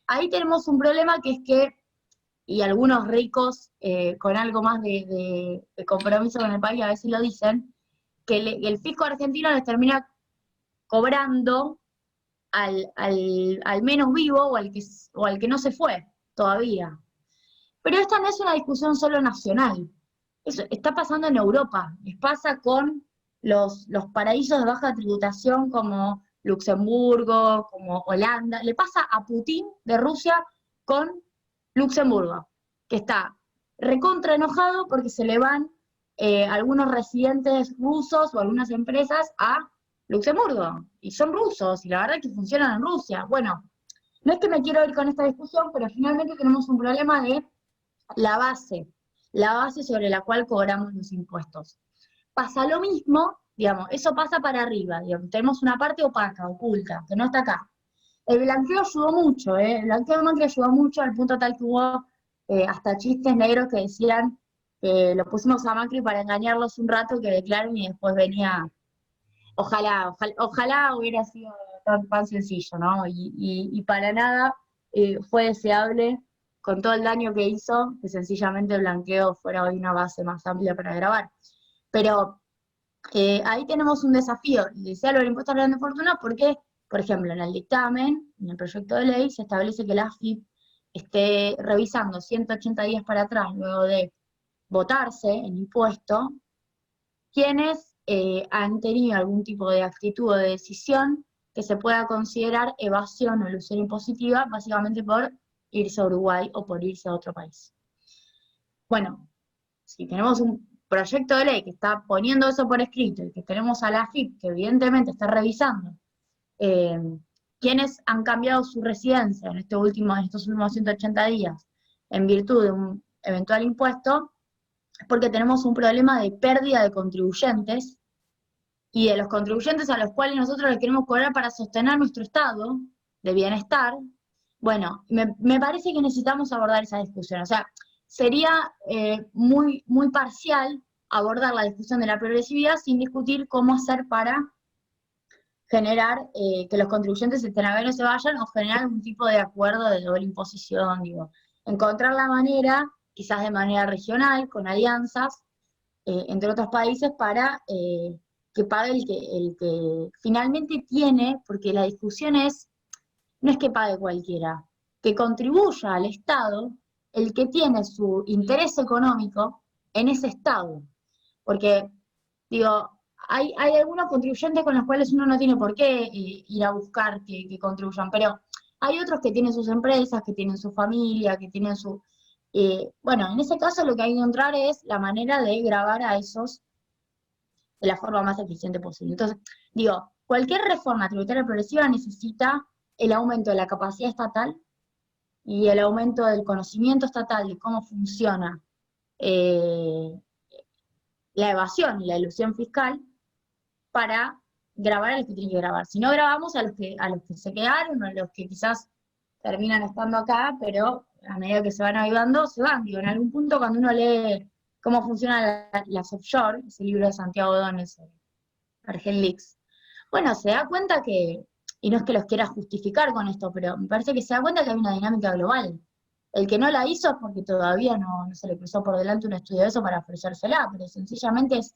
ahí tenemos un problema que es que, y algunos ricos con algo más de compromiso con el país a veces lo dicen, que el fisco argentino les termina cobrando al menos vivo o al que no se fue todavía. Pero esta no es una discusión solo nacional, eso está pasando en Europa, les pasa con los paraísos de baja tributación como Luxemburgo, como Holanda, le pasa a Putin de Rusia con Luxemburgo, que está recontra enojado porque se le van algunos residentes rusos o algunas empresas a Luxemburgo, y son rusos, y la verdad es que funcionan en Rusia. Bueno, no es que me quiero ir con esta discusión, pero finalmente tenemos un problema de la base sobre la cual cobramos los impuestos. Pasa lo mismo, digamos, eso pasa para arriba, digamos, tenemos una parte opaca, oculta, que no está acá. El blanqueo ayudó mucho, el blanqueo de Macri ayudó mucho al punto tal que hubo hasta chistes negros que decían que lo pusimos a Macri para engañarlos un rato, que declaren y después venía, ojalá hubiera sido tan sencillo, ¿no? Y para nada fue deseable, con todo el daño que hizo, que sencillamente el blanqueo fuera hoy una base más amplia para grabar. Pero ahí tenemos un desafío, y decía lo del impuesto a la grande fortuna, porque, por ejemplo, en el dictamen, en el proyecto de ley, se establece que la AFIP esté revisando 180 días para atrás, luego de votarse el impuesto, quienes han tenido algún tipo de actitud o de decisión que se pueda considerar evasión o elusión impositiva, básicamente por irse a Uruguay o por irse a otro país. Bueno, si tenemos un proyecto de ley que está poniendo eso por escrito y que tenemos a la AFIP que evidentemente está revisando quienes han cambiado su residencia en estos últimos 180 días en virtud de un eventual impuesto, es porque tenemos un problema de pérdida de contribuyentes y de los contribuyentes a los cuales nosotros les queremos cobrar para sostener nuestro estado de bienestar. Bueno, me parece que necesitamos abordar esa discusión. O sea, sería muy parcial abordar la discusión de la progresividad sin discutir cómo hacer para generar que los contribuyentes extranjeros se vayan o generar algún tipo de acuerdo de doble imposición, digo. Encontrar la manera, quizás de manera regional, con alianzas, entre otros países, para que pague el que finalmente tiene, porque la discusión no es que pague cualquiera, que contribuya al Estado el que tiene su interés económico en ese Estado. Porque, digo, hay algunos contribuyentes con los cuales uno no tiene por qué ir a buscar que contribuyan, pero hay otros que tienen sus empresas, que tienen su familia, que tienen su... bueno, en ese caso lo que hay que encontrar es la manera de gravar a esos de la forma más eficiente posible. Entonces, digo, cualquier reforma tributaria progresiva necesita el aumento de la capacidad estatal y el aumento del conocimiento estatal de cómo funciona la evasión y la elusión fiscal para grabar a los que tienen que grabar. Si no grabamos a los que se quedaron o a los que quizás terminan estando acá, pero a medida que se van avivando, se van. Digo, en algún punto cuando uno lee cómo funcionan las offshore, ese libro de Santiago Dones, Argel Leaks, bueno, se da cuenta que, y no es que los quiera justificar con esto, pero me parece que se da cuenta que hay una dinámica global. El que no la hizo es porque todavía no se le cruzó por delante un estudio de eso para ofrecérsela, pero sencillamente es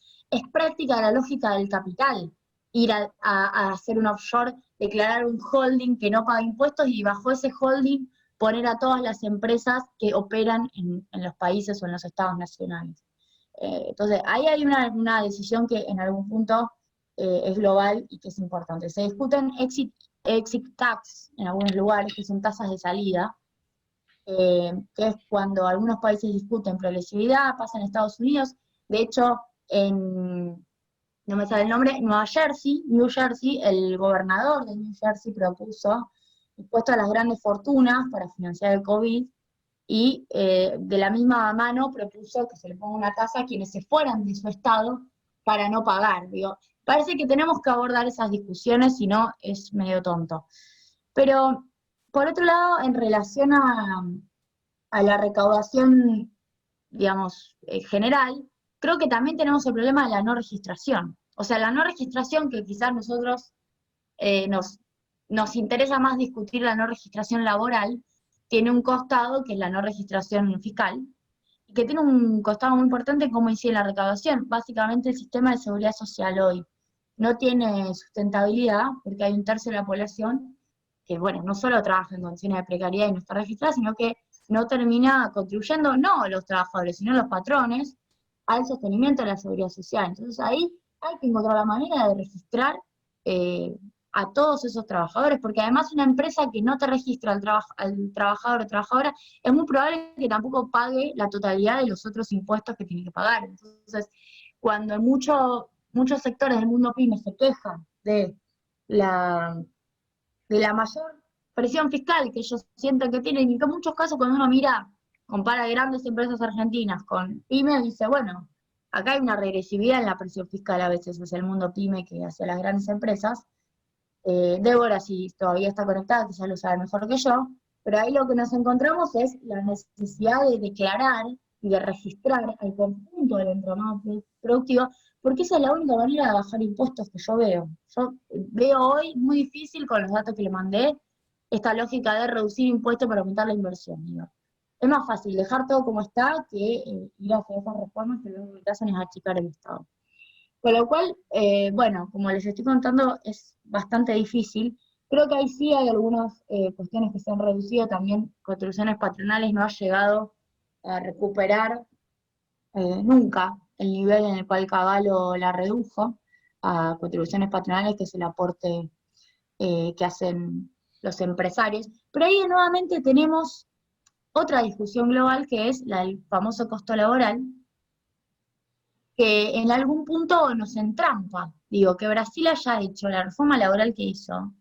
práctica la lógica del capital, ir a hacer un offshore, declarar un holding que no paga impuestos y bajo ese holding poner a todas las empresas que operan en los países o en los estados nacionales. Entonces, ahí hay una decisión que en algún punto es global y que es importante. Se discuten exit tax en algunos lugares, que son tasas de salida, que es cuando algunos países discuten progresividad, pasa en Estados Unidos. De hecho, no me sale el nombre, New Jersey, el gobernador de New Jersey propuso impuestos a las grandes fortunas para financiar el COVID, y de la misma mano propuso que se le ponga una tasa a quienes se fueran de su estado para no pagar. Digo, parece que tenemos que abordar esas discusiones, si no es medio tonto. Pero, por otro lado, en relación a la recaudación, digamos, general, creo que también tenemos el problema de la no registración. O sea, la no registración, que quizás nosotros nos interesa más discutir la no registración laboral, tiene un costado que es la no registración fiscal, y que tiene un costado muy importante en cómo incide la recaudación. Básicamente el sistema de seguridad social hoy no tiene sustentabilidad porque hay un tercio de la población que, bueno, no solo trabaja en condiciones de precariedad y no está registrada, sino que no termina contribuyendo, no los trabajadores, sino los patrones, al sostenimiento de la seguridad social. Entonces ahí hay que encontrar la manera de registrar a todos esos trabajadores, porque además una empresa que no te registra al trabajador o trabajadora, es muy probable que tampoco pague la totalidad de los otros impuestos que tiene que pagar. Entonces, cuando muchos sectores del mundo pyme se quejan de la mayor presión fiscal que ellos sienten que tienen, y que en muchos casos cuando uno compara grandes empresas argentinas con pymes, dice, bueno, acá hay una regresividad en la presión fiscal a veces, es el mundo pyme que hacia las grandes empresas. Débora, si todavía está conectada, quizás lo sabe mejor que yo, pero ahí lo que nos encontramos es la necesidad de declarar y de registrar al conjunto del entramado productivo, porque esa es la única manera de bajar impuestos que yo veo. Yo veo hoy muy difícil, con los datos que le mandé, esta lógica de reducir impuestos para aumentar la inversión. Digo. Es más fácil dejar todo como está que ir hacia esas reformas que lo que hacen es achicar el Estado. Con lo cual, bueno, como les estoy contando, es bastante difícil. Creo que ahí sí hay algunas cuestiones que se han reducido, también contribuciones patronales no ha llegado a recuperar nunca el nivel en el cual Caballo la redujo a contribuciones patronales, que es el aporte que hacen los empresarios. Pero ahí nuevamente tenemos otra discusión global que es la del famoso costo laboral, que en algún punto nos entrampa. Digo, que Brasil haya hecho la reforma laboral que hizo,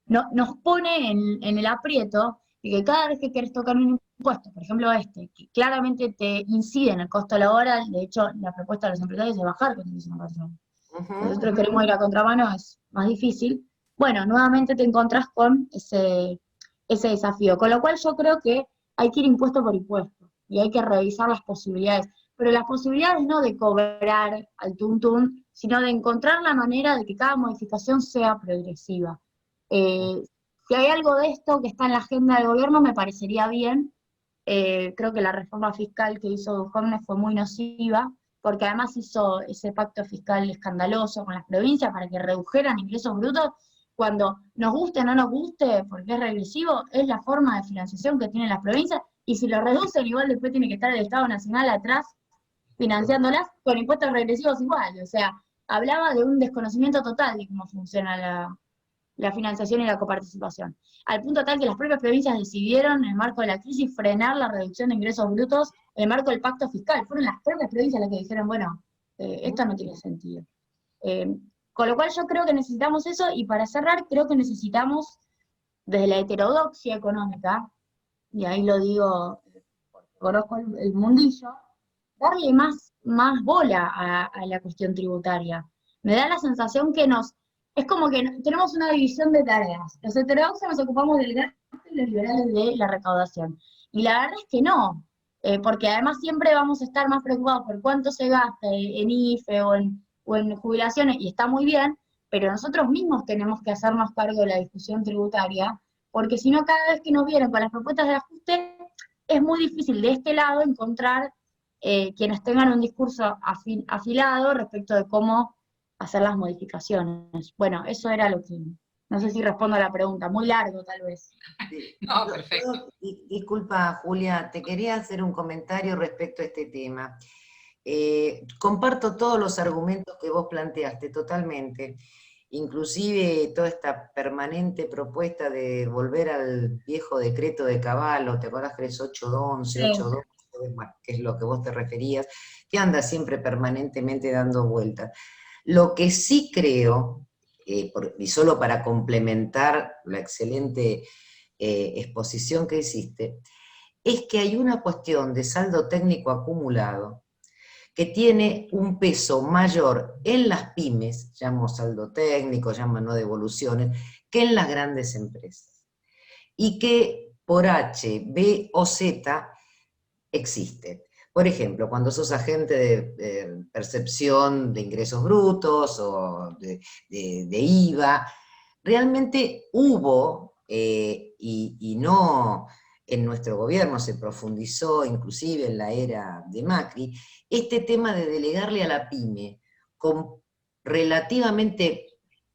nos pone en el aprieto de que cada vez que querés tocar un impuesto, por ejemplo que claramente te incide en el costo laboral, de hecho la propuesta de los empresarios es bajar contribución patronal. Nosotros queremos ir a contramano, es más difícil. Bueno, nuevamente te encontrás con ese desafío, con lo cual yo creo que hay que ir impuesto por impuesto, y hay que revisar las posibilidades, pero las posibilidades no de cobrar al tuntún, sino de encontrar la manera de que cada modificación sea progresiva. Si hay algo de esto que está en la agenda del gobierno, me parecería bien. Creo que la reforma fiscal que hizo Duhovne fue muy nociva, porque además hizo ese pacto fiscal escandaloso con las provincias para que redujeran ingresos brutos, cuando nos guste o no nos guste, porque es regresivo, es la forma de financiación que tienen las provincias, y si lo reducen, igual después tiene que estar el Estado Nacional atrás financiándolas con impuestos regresivos igual. O sea, hablaba de un desconocimiento total de cómo funciona la financiación y la coparticipación. Al punto tal que las propias provincias decidieron, en el marco de la crisis, frenar la reducción de ingresos brutos en el marco del pacto fiscal. Fueron las propias provincias las que dijeron, bueno, esto no tiene sentido. Con lo cual yo creo que necesitamos eso, y para cerrar, creo que necesitamos, desde la heterodoxia económica, y ahí lo digo, conozco el mundillo, darle más bola a la cuestión tributaria. Me da la sensación que es como que tenemos una división de tareas. Los heterodoxos nos ocupamos del gasto y los liberales de la recaudación. Y la verdad es que no, porque además siempre vamos a estar más preocupados por cuánto se gasta en IFE o en jubilaciones, y está muy bien, pero nosotros mismos tenemos que hacernos cargo de la discusión tributaria, porque si no, cada vez que nos vienen con las propuestas de ajuste, es muy difícil de este lado encontrar quienes tengan un discurso afilado respecto de cómo hacer las modificaciones. Bueno, eso era lo que... No sé si respondo a la pregunta, muy largo tal vez. No, perfecto. Disculpa, Julia, te quería hacer un comentario respecto a este tema. Comparto todos los argumentos que vos planteaste totalmente, inclusive toda esta permanente propuesta de volver al viejo decreto de Caballo, ¿te acordás que es 811, 812, que es lo que vos te referías, que anda siempre permanentemente dando vueltas? Lo que sí creo, y solo para complementar la excelente exposición que hiciste, es que hay una cuestión de saldo técnico acumulado que tiene un peso mayor en las pymes, llamo saldo técnico, llamo no devoluciones, que en las grandes empresas. Y que por H, B o Z existe. Por ejemplo, cuando sos agente de percepción de ingresos brutos o de IVA, realmente hubo, y no en nuestro gobierno se profundizó, inclusive en la era de Macri, este tema de delegarle a la pyme con relativamente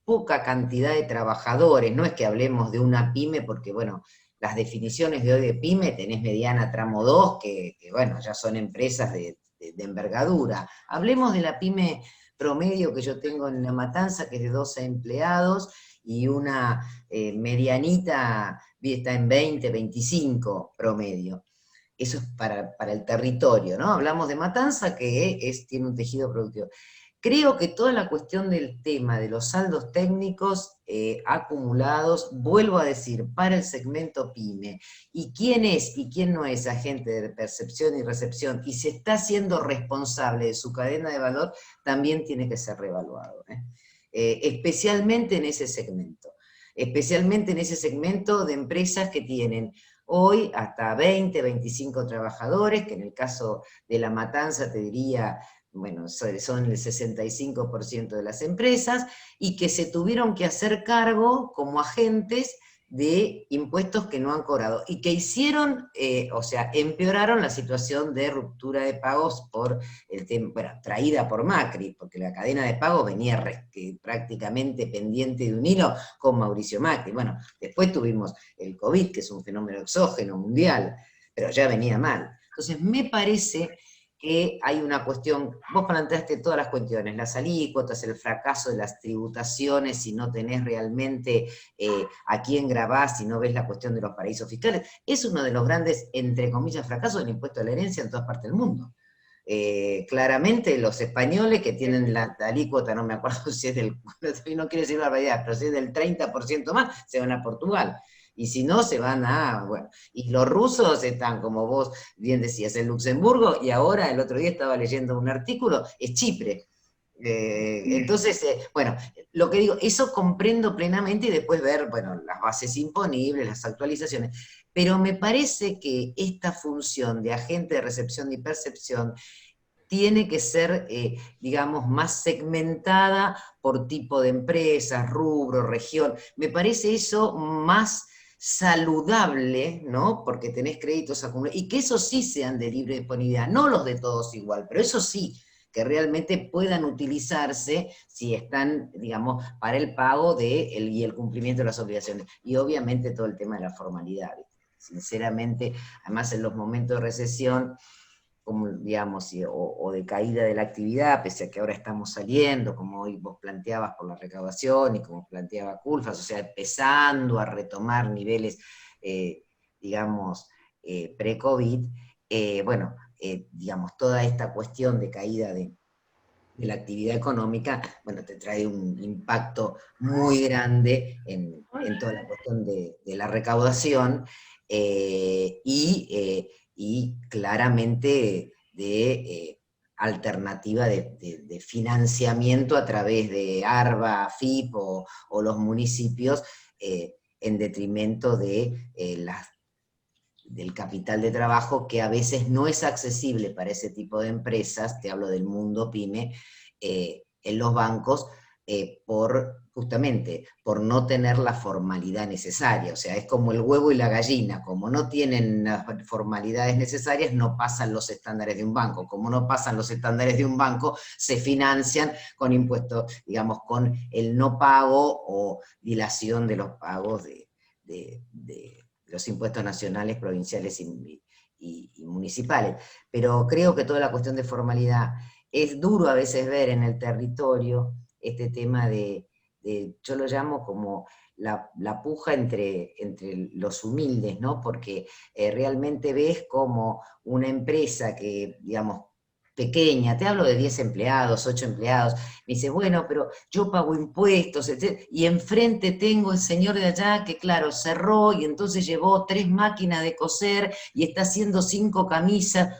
poca cantidad de trabajadores. No es que hablemos de una pyme porque, bueno, las definiciones de hoy de pyme, tenés mediana tramo 2, que bueno, ya son empresas de envergadura. Hablemos de la pyme promedio que yo tengo en La Matanza, que es de 12 empleados, y una medianita está en 20, 25 promedio. Eso es para el territorio, ¿no? Hablamos de Matanza, que tiene un tejido productivo. Creo que toda la cuestión del tema de los saldos técnicos acumulados, vuelvo a decir, para el segmento PYME, y quién es y quién no es agente de percepción y recepción, y se está siendo responsable de su cadena de valor, también tiene que ser reevaluado, especialmente en ese segmento de empresas que tienen hoy hasta 20, 25 trabajadores, que en el caso de La Matanza te diría, bueno, son el 65% de las empresas, y que se tuvieron que hacer cargo como agentes de impuestos que no han cobrado, y que hicieron, o sea, empeoraron la situación de ruptura de pagos por el tema, bueno, traída por Macri, porque la cadena de pagos venía prácticamente pendiente de un hilo con Mauricio Macri. Bueno, después tuvimos el COVID, que es un fenómeno exógeno mundial, pero ya venía mal. Entonces me parece que hay una cuestión, vos planteaste todas las cuestiones, las alícuotas, el fracaso de las tributaciones, si no tenés realmente a quién grabás, si no ves la cuestión de los paraísos fiscales, es uno de los grandes, entre comillas, fracasos del impuesto a la herencia en todas partes del mundo. Claramente los españoles que tienen la alícuota, no me acuerdo si es del, no quiero decir barbaridad, pero si es del 30% más, se van a Portugal. Y si no, se van a, bueno, y los rusos están, como vos bien decías, en Luxemburgo, y ahora, el otro día estaba leyendo un artículo, es Chipre. Entonces, bueno, lo que digo, eso comprendo plenamente, y después ver, bueno, las bases imponibles, las actualizaciones, pero me parece que esta función de agente de recepción y percepción tiene que ser, digamos, más segmentada por tipo de empresas, rubro, región. Me parece eso más saludable, ¿no? Porque tenés créditos acumulados, y que esos sí sean de libre disponibilidad, no los de todos igual, pero eso sí, que realmente puedan utilizarse si están, digamos, para el pago y el cumplimiento de las obligaciones. Y obviamente todo el tema de la formalidad. Sinceramente, además en los momentos de recesión, como, digamos, o de caída de la actividad, pese a que ahora estamos saliendo, como hoy vos planteabas por la recaudación, y como planteaba Culfas, o sea, empezando a retomar niveles, digamos, pre-COVID, bueno, digamos, toda esta cuestión de caída de la actividad económica, bueno, te trae un impacto muy grande en toda la cuestión de la recaudación, y claramente de alternativa de financiamiento a través de ARBA, AFIP o los municipios, en detrimento de del capital de trabajo, que a veces no es accesible para ese tipo de empresas, te hablo del mundo pyme, en los bancos, justamente por no tener la formalidad necesaria. O sea, es como el huevo y la gallina, como no tienen las formalidades necesarias, no pasan los estándares de un banco. Como no pasan los estándares de un banco, se financian con impuestos, digamos, con el no pago o dilación de los pagos de los impuestos nacionales, provinciales y municipales. Pero creo que toda la cuestión de formalidad, es duro a veces ver en el territorio este tema yo lo llamo como la puja entre los humildes, ¿no? Porque realmente ves como una empresa que, digamos, pequeña, te hablo de 10 empleados, 8 empleados, me dice, bueno, pero yo pago impuestos, etc. Y enfrente tengo el señor de allá que, claro, cerró y entonces llevó 3 máquinas de coser y está haciendo 5 camisas.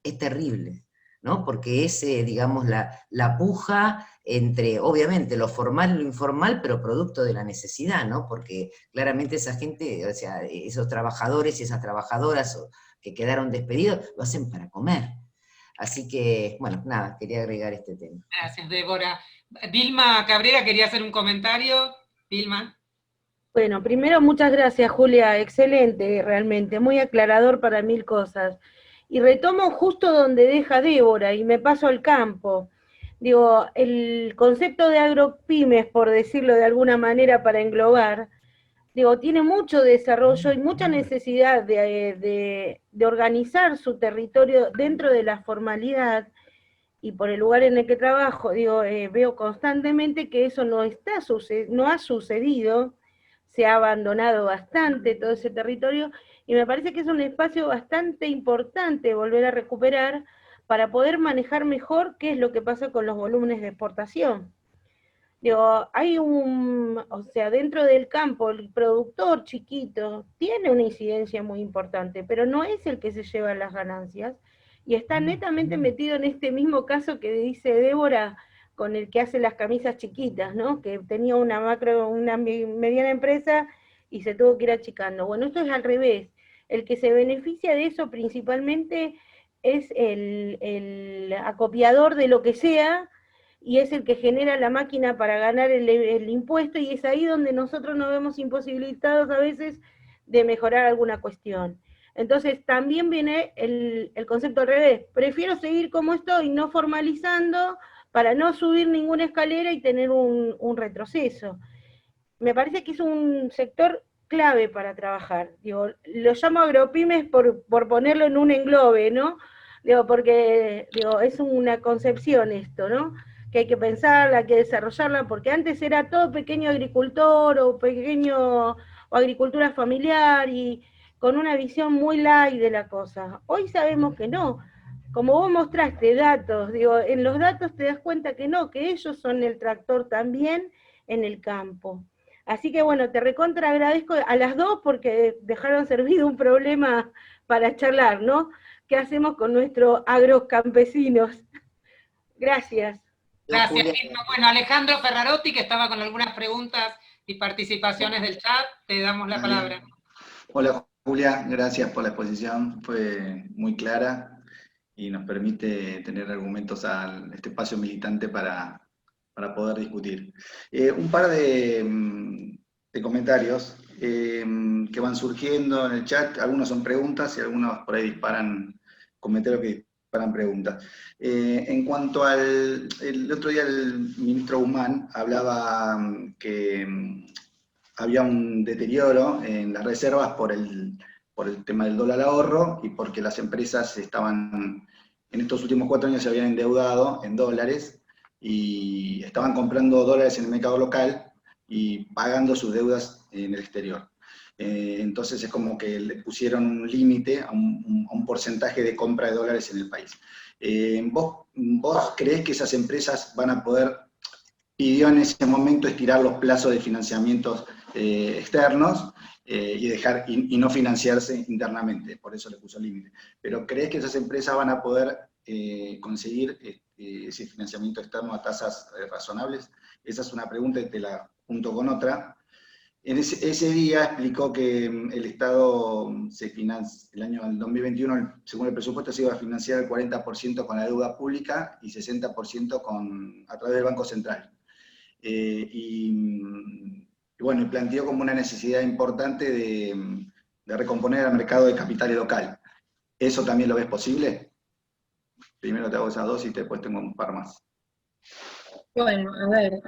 Es terrible, ¿no? Porque es, digamos, la puja entre, obviamente, lo formal y lo informal, pero producto de la necesidad, ¿no? Porque claramente esa gente, o sea, esos trabajadores y esas trabajadoras que quedaron despedidos, lo hacen para comer. Así que, bueno, nada, quería agregar este tema. Gracias, Débora. Vilma Cabrera quería hacer un comentario. Vilma. Bueno, primero muchas gracias, Julia, excelente, realmente, muy aclarador para 1000 cosas. Y retomo justo donde deja Débora y me paso al campo. Digo, el concepto de agropymes, por decirlo de alguna manera para englobar, digo, tiene mucho desarrollo y mucha necesidad de organizar su territorio dentro de la formalidad, y por el lugar en el que trabajo, digo, veo constantemente que eso no ha sucedido, se ha abandonado bastante todo ese territorio, y me parece que es un espacio bastante importante volver a recuperar para poder manejar mejor qué es lo que pasa con los volúmenes de exportación. Digo, o sea, dentro del campo, el productor chiquito tiene una incidencia muy importante, pero no es el que se lleva las ganancias, y está netamente metido en este mismo caso que dice Débora, con el que hace las camisas chiquitas, ¿no? Que tenía una mediana empresa y se tuvo que ir achicando. Bueno, esto es al revés. el que se beneficia de eso principalmente es el acopiador de lo que sea, y es el que genera la máquina para ganar el impuesto, y es ahí donde nosotros nos vemos imposibilitados a veces de mejorar alguna cuestión. Entonces también viene el concepto al revés, prefiero seguir como estoy, no formalizando, para no subir ninguna escalera y tener un retroceso. Me parece que es un sector clave para trabajar. Digo, lo llamo agropymes por ponerlo en un englobe, ¿no? Digo, porque digo, es una concepción esto, ¿no? Que hay que pensarla, hay que desarrollarla, porque antes era todo pequeño agricultor o pequeño o agricultura familiar y con una visión muy light de la cosa. Hoy sabemos que no. Como vos mostraste datos, digo, en los datos te das cuenta que no, que ellos son el tractor también en el campo. Así que bueno, te recontra agradezco a las dos porque dejaron servido un problema para charlar, ¿no? ¿Qué hacemos con nuestros agrocampesinos? Gracias. Gracias, Irma. Bueno, Alejandro Ferrarotti, que estaba con algunas preguntas y participaciones del chat, te damos la palabra. Hola Julia, gracias por la exposición, fue muy clara y nos permite tener argumentos a este espacio militante para poder discutir. Un par de comentarios que van surgiendo en el chat, algunos son preguntas y algunos por ahí disparan comentarios que disparan preguntas. En cuanto el otro día el ministro Guzmán hablaba que había un deterioro en las reservas por el tema del dólar ahorro y porque las empresas estaban, en estos últimos 4 años se habían endeudado en dólares y estaban comprando dólares en el mercado local y pagando sus deudas en el exterior. Entonces es como que le pusieron un límite a un porcentaje de compra de dólares en el país. ¿Vos creés que esas empresas van a poder, pidió en ese momento estirar los plazos de financiamientos externos y no financiarse internamente, por eso le puso límite? Pero ¿crees que esas empresas van a poder conseguir ese financiamiento externo a tasas razonables? Esa es una pregunta y te la junto con otra. En ese día explicó que el Estado se financia, el año 2021, según el presupuesto, se iba a financiar el 40% con la deuda pública y 60% a través del Banco Central. Y bueno, planteó como una necesidad importante de recomponer el mercado de capitales local. ¿Eso también lo ves posible? Primero te hago esas dos y después tengo un par más. Bueno, a ver,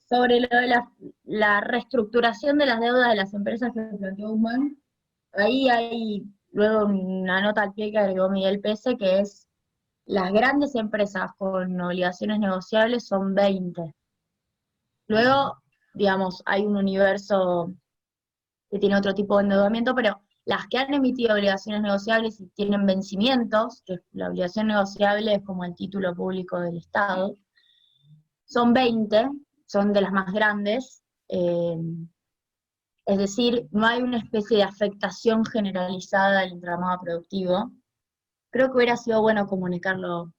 sobre lo de la reestructuración de las deudas de las empresas que planteó Guzmán, ahí hay luego una nota al pie que agregó Miguel Pese, que es las grandes empresas con obligaciones negociables son 20. Luego, digamos, hay un universo que tiene otro tipo de endeudamiento, pero las que han emitido obligaciones negociables y tienen vencimientos, que la obligación negociable es como el título público del Estado, son 20, son de las más grandes, es decir, no hay una especie de afectación generalizada al entramado productivo. Creo que hubiera sido bueno comunicarlo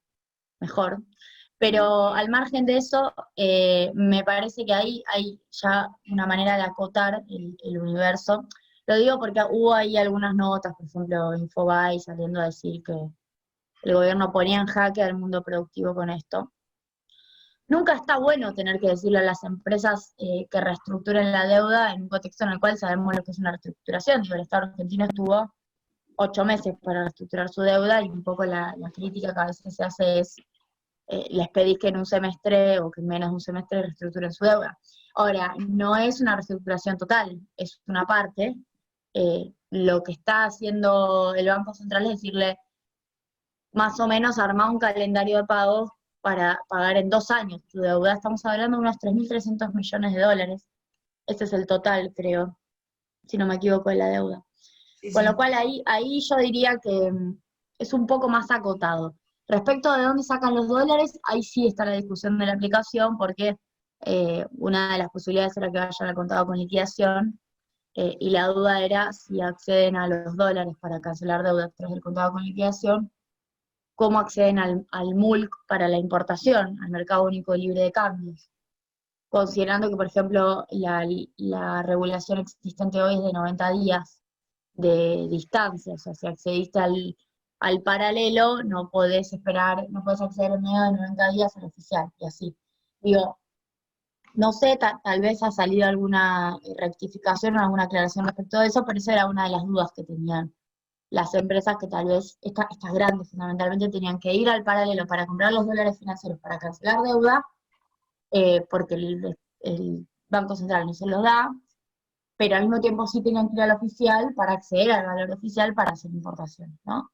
mejor, pero al margen de eso, me parece que ahí hay ya una manera de acotar el universo. Lo digo porque hubo ahí algunas notas, por ejemplo, Infobae saliendo a decir que el gobierno ponía en jaque al mundo productivo con esto. Nunca está bueno tener que decirle a las empresas que reestructuren la deuda en un contexto en el cual sabemos lo que es una reestructuración. Digo, el Estado argentino estuvo 8 meses para reestructurar su deuda, y un poco la crítica que a veces se hace es les pedís que en un semestre o que en menos de un semestre reestructuren su deuda. Ahora, no es una reestructuración total, es una parte. Lo que está haciendo el Banco Central es decirle, más o menos, armar un calendario de pagos para pagar en 2 años tu deuda. Estamos hablando de unos 3.300 millones de dólares. Ese es el total, creo, si no me equivoco, de la deuda. Sí, con lo cual ahí yo diría que es un poco más acotado. Respecto de dónde sacan los dólares, ahí sí está la discusión de la aplicación, porque una de las posibilidades era que vayan al contado con liquidación, y la duda era si acceden a los dólares para cancelar deudas tras el contado con liquidación, cómo acceden al MULC para la importación, al mercado único libre de cambios. considerando que, por ejemplo, la regulación existente hoy es de 90 días de distancia, o sea, si accediste al paralelo, no podés esperar, no podés acceder en medio de 90 días al oficial, y así. Digo, no sé, tal vez ha salido alguna rectificación o alguna aclaración respecto a eso, pero esa era una de las dudas que tenían las empresas, que tal vez, estas grandes fundamentalmente, tenían que ir al paralelo para comprar los dólares financieros para cancelar deuda, porque el Banco Central no se los da, pero al mismo tiempo sí tenían que ir al oficial para acceder al valor oficial para hacer importaciones, ¿no?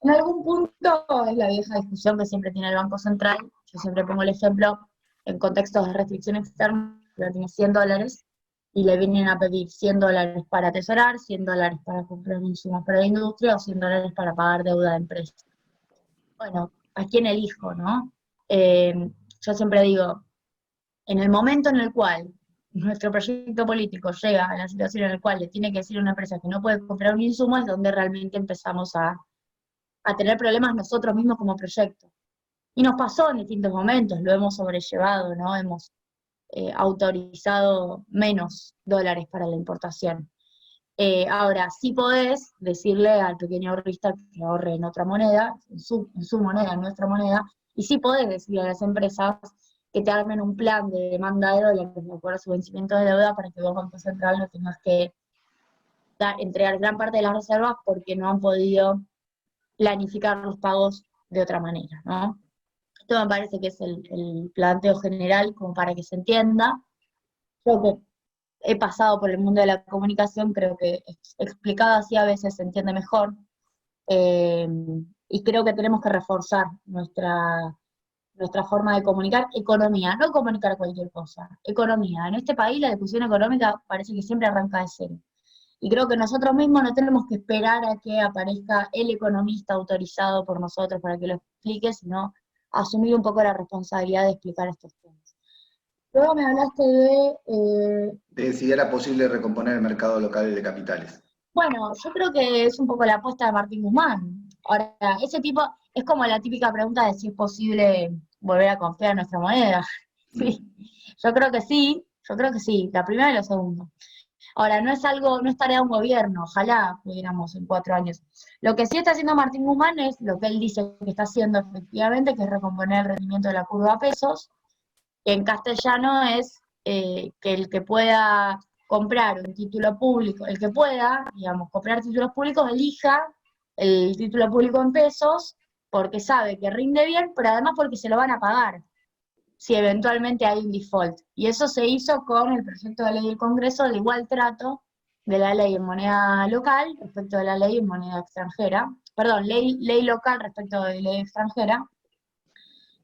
En algún punto es la vieja discusión que siempre tiene el Banco Central. Yo siempre pongo el ejemplo en contextos de restricción externa, que tiene 100 dólares y le vienen a pedir 100 dólares para atesorar, 100 dólares para comprar insumos para la industria o 100 dólares para pagar deuda de empresa. Bueno, ¿a quién elijo, no? Yo siempre digo, en el momento en el cual nuestro proyecto político llega a la situación en la cual le tiene que decir a una empresa que no puede comprar un insumo, es donde realmente empezamos a tener problemas nosotros mismos como proyecto. Y nos pasó en distintos momentos, lo hemos sobrellevado, ¿no? Hemos autorizado menos dólares para la importación. Ahora, sí podés decirle al pequeño ahorrista que ahorre en otra moneda, en su moneda, en nuestra moneda, y sí podés decirle a las empresas que te armen un plan de demanda de dólares de acuerdo a su vencimiento de deuda para que vos, Banco Central, no tengas que entregar gran parte de las reservas porque no han podido planificar los pagos de otra manera, ¿no? Esto me parece que es el planteo general, como para que se entienda. Yo que he pasado por el mundo de la comunicación, creo que explicado así a veces se entiende mejor, y creo que tenemos que reforzar nuestra forma de comunicar economía, no comunicar cualquier cosa, economía. En este país la discusión económica parece que siempre arranca de cero. Y creo que nosotros mismos no tenemos que esperar a que aparezca el economista autorizado por nosotros para que lo explique, sino asumir un poco la responsabilidad de explicar estos temas. Luego me hablaste De si era posible recomponer el mercado local de capitales. bueno, yo creo que es un poco la apuesta de Martín Guzmán. Ahora, ese tipo, es como la típica pregunta de si es posible volver a confiar en nuestra moneda. Sí, yo creo que sí, la primera y la segunda. Ahora, no es tarea de un gobierno, ojalá pudiéramos en 4 años. Lo que sí está haciendo Martín Guzmán es lo que él dice que está haciendo efectivamente, que es recomponer el rendimiento de la curva a pesos, que en castellano es que el que pueda comprar un título público, el que pueda, digamos, comprar títulos públicos, elija el título público en pesos, porque sabe que rinde bien, pero además porque se lo van a pagar si eventualmente hay un default. Y eso se hizo con el proyecto de ley del Congreso de igual trato de la ley en moneda local respecto de la ley en moneda extranjera, perdón, ley local respecto de ley extranjera,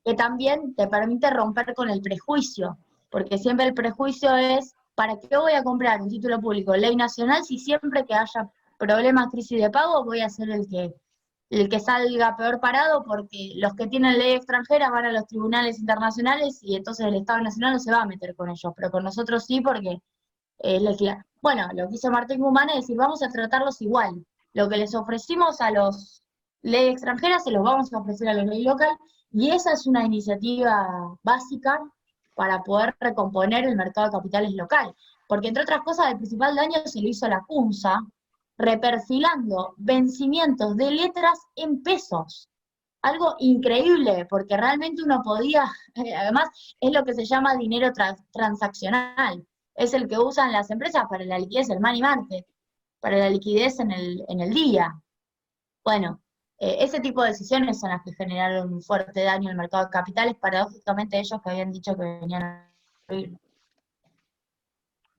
que también te permite romper con el prejuicio, porque siempre el prejuicio es, ¿para qué voy a comprar un título público ley nacional si siempre que haya problemas, crisis de pago, voy a ser el que salga peor parado, porque los que tienen ley extranjera van a los tribunales internacionales y entonces el Estado Nacional no se va a meter con ellos, pero con nosotros sí, porque bueno, lo que hizo Martín Guzmán es decir, vamos a tratarlos igual. Lo que les ofrecimos a los ley extranjera se los vamos a ofrecer a la ley local, y esa es una iniciativa básica para poder recomponer el mercado de capitales local. Porque entre otras cosas, el principal daño se lo hizo a la CUNSA, reperfilando vencimientos de letras en pesos. Algo increíble, porque realmente uno podía, además es lo que se llama dinero transaccional, es el que usan las empresas para la liquidez, el money market, para la liquidez en el día. Bueno, ese tipo de decisiones son las que generaron un fuerte daño al mercado de capitales, paradójicamente ellos que habían dicho que venían a destruirlo.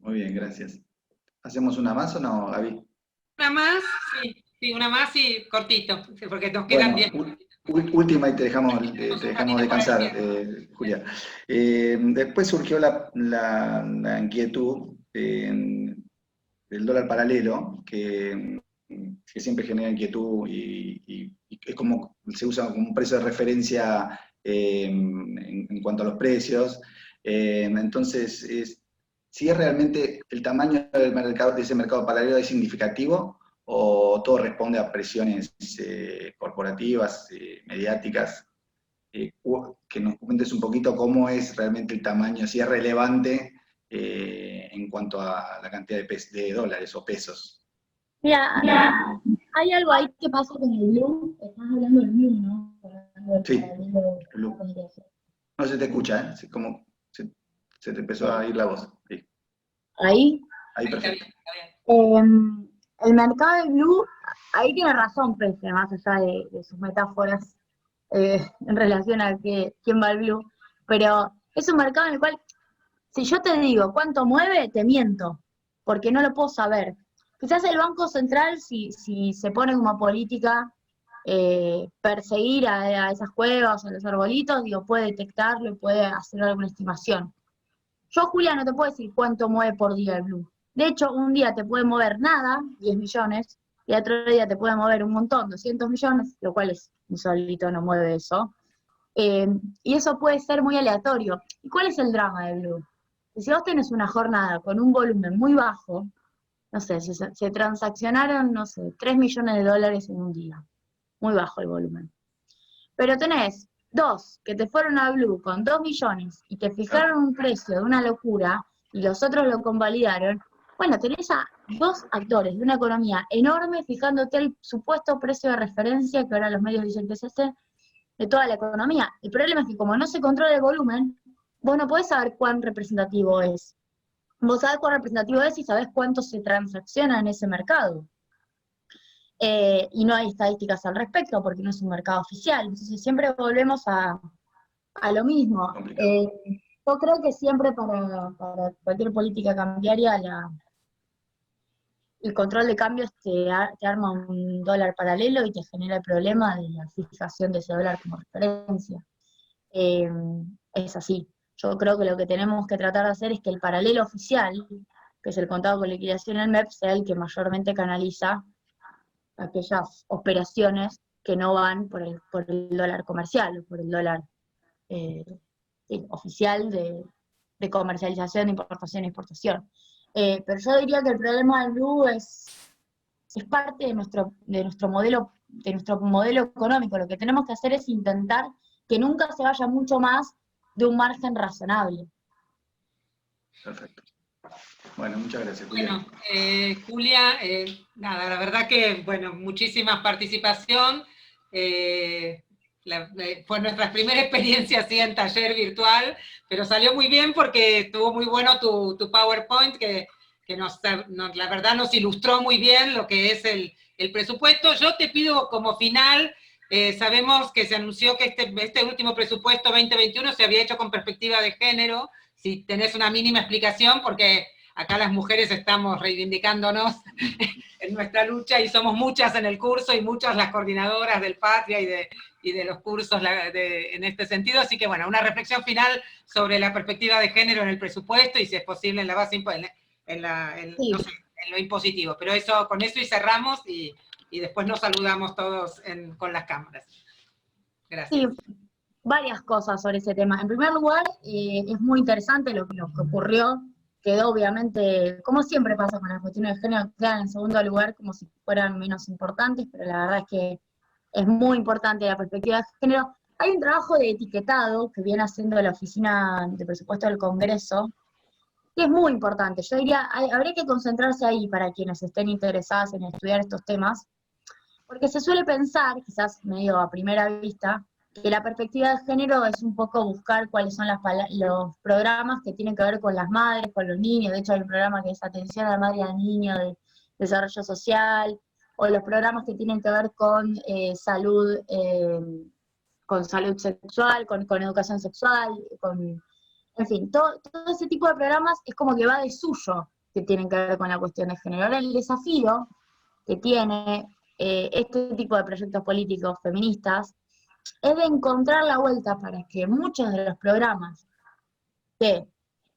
Muy bien, gracias. ¿Hacemos una más o no, Gaby? ¿Una más? Sí, una más y cortito, porque nos quedan 10 Bueno, última y te dejamos descansar, Julia. Después surgió la inquietud del dólar paralelo, que siempre genera inquietud y es como se usa como un precio de referencia en cuanto a los precios. Entonces, si es realmente el tamaño del mercado, de ese mercado paralelo es significativo, o todo responde a presiones corporativas, mediáticas. que nos comentes un poquito cómo es realmente el tamaño, si es relevante en cuanto a la cantidad de dólares o pesos. Mira, hay algo ahí que pasa con el Blue. Estás hablando del Blue, ¿no? Hablando del Sí, paralelo de Blue. la comunicación. No se te escucha, ¿eh? Como se te empezó a ir la voz. Sí. Ahí. Ahí, Está perfecto. bien, está bien. El mercado del Blue, ahí tiene razón Pese, más allá de sus metáforas en relación a quién va al Blue, pero es un mercado en el cual, si yo te digo cuánto mueve, te miento, porque no lo puedo saber. Quizás el Banco Central, si se pone como política perseguir a esas cuevas, a los arbolitos, digo, puede detectarlo y puede hacer alguna estimación. Yo, Julia, no te puedo decir cuánto mueve por día el Blue. De hecho, un día te puede mover nada, 10 millones, y otro día te puede mover un montón, 200 millones, lo cual es insólito, no mueve eso. Y eso puede ser muy aleatorio. ¿Y cuál es el drama del Blue? Que si vos tenés una jornada con un volumen muy bajo, no sé, se transaccionaron, no sé, 3 millones de dólares en un día. Muy bajo el volumen. Pero tenés dos que te fueron a Blue con 2 millones y te fijaron un precio de una locura y los otros lo convalidaron. Bueno, tenés a dos actores de una economía enorme fijándote el supuesto precio de referencia que ahora los medios dicen que es ese de toda la economía. El problema es que como no se controla el volumen, vos no podés saber cuán representativo es. Vos sabés cuán representativo es y sabés cuánto se transacciona en ese mercado. Y no hay estadísticas al respecto porque no es un mercado oficial. Entonces siempre volvemos a lo mismo. Yo creo que siempre para cualquier política cambiaria el control de cambios te arma un dólar paralelo y te genera el problema de la fijación de ese dólar como referencia. Es así. Yo creo que lo que tenemos que tratar de hacer es que el paralelo oficial, que es el contado con liquidación en el MEP, sea el que mayormente canaliza aquellas operaciones que no van por el dólar comercial, por el dólar oficial de comercialización, de importación e exportación. Pero yo diría que el problema del Blue es parte de nuestro modelo económico. Lo que tenemos que hacer es intentar que nunca se vaya mucho más de un margen razonable. Perfecto. Bueno, muchas gracias, Julia. Bueno, Julia, nada, la verdad que, bueno, muchísima participación. Fue nuestra primera experiencia así en taller virtual, pero salió muy bien porque estuvo muy bueno tu PowerPoint, que la verdad nos ilustró muy bien lo que es el presupuesto. Yo te pido como final, sabemos que se anunció que este último presupuesto 2021 se había hecho con perspectiva de género, si tenés una mínima explicación, porque acá las mujeres estamos reivindicándonos en nuestra lucha y somos muchas en el curso y muchas las coordinadoras del Patria y de los cursos en este sentido. Así que bueno, una reflexión final sobre la perspectiva de género en el presupuesto y si es posible en la base, no sé, en lo impositivo. Pero con eso y cerramos y después nos saludamos todos con las cámaras. Gracias. Sí, varias cosas sobre ese tema. En primer lugar, es muy interesante lo que ocurrió. Quedó obviamente, como siempre pasa con las cuestiones de género, quedan en segundo lugar como si fueran menos importantes, pero la verdad es que es muy importante la perspectiva de género. Hay un trabajo de etiquetado que viene haciendo la Oficina de Presupuesto del Congreso, que es muy importante. Yo diría, habría que concentrarse ahí para quienes estén interesados en estudiar estos temas, porque se suele pensar, quizás medio a primera vista, que la perspectiva de género es un poco buscar cuáles son los programas que tienen que ver con las madres, con los niños. De hecho, hay un programa que es Atención a la Madre y al Niño de Desarrollo Social, o los programas que tienen que ver con salud sexual, con educación sexual, en fin, todo ese tipo de programas es como que va de suyo que tienen que ver con la cuestión de género. Ahora el desafío que tiene este tipo de proyectos políticos feministas es de encontrar la vuelta para que muchos de los programas que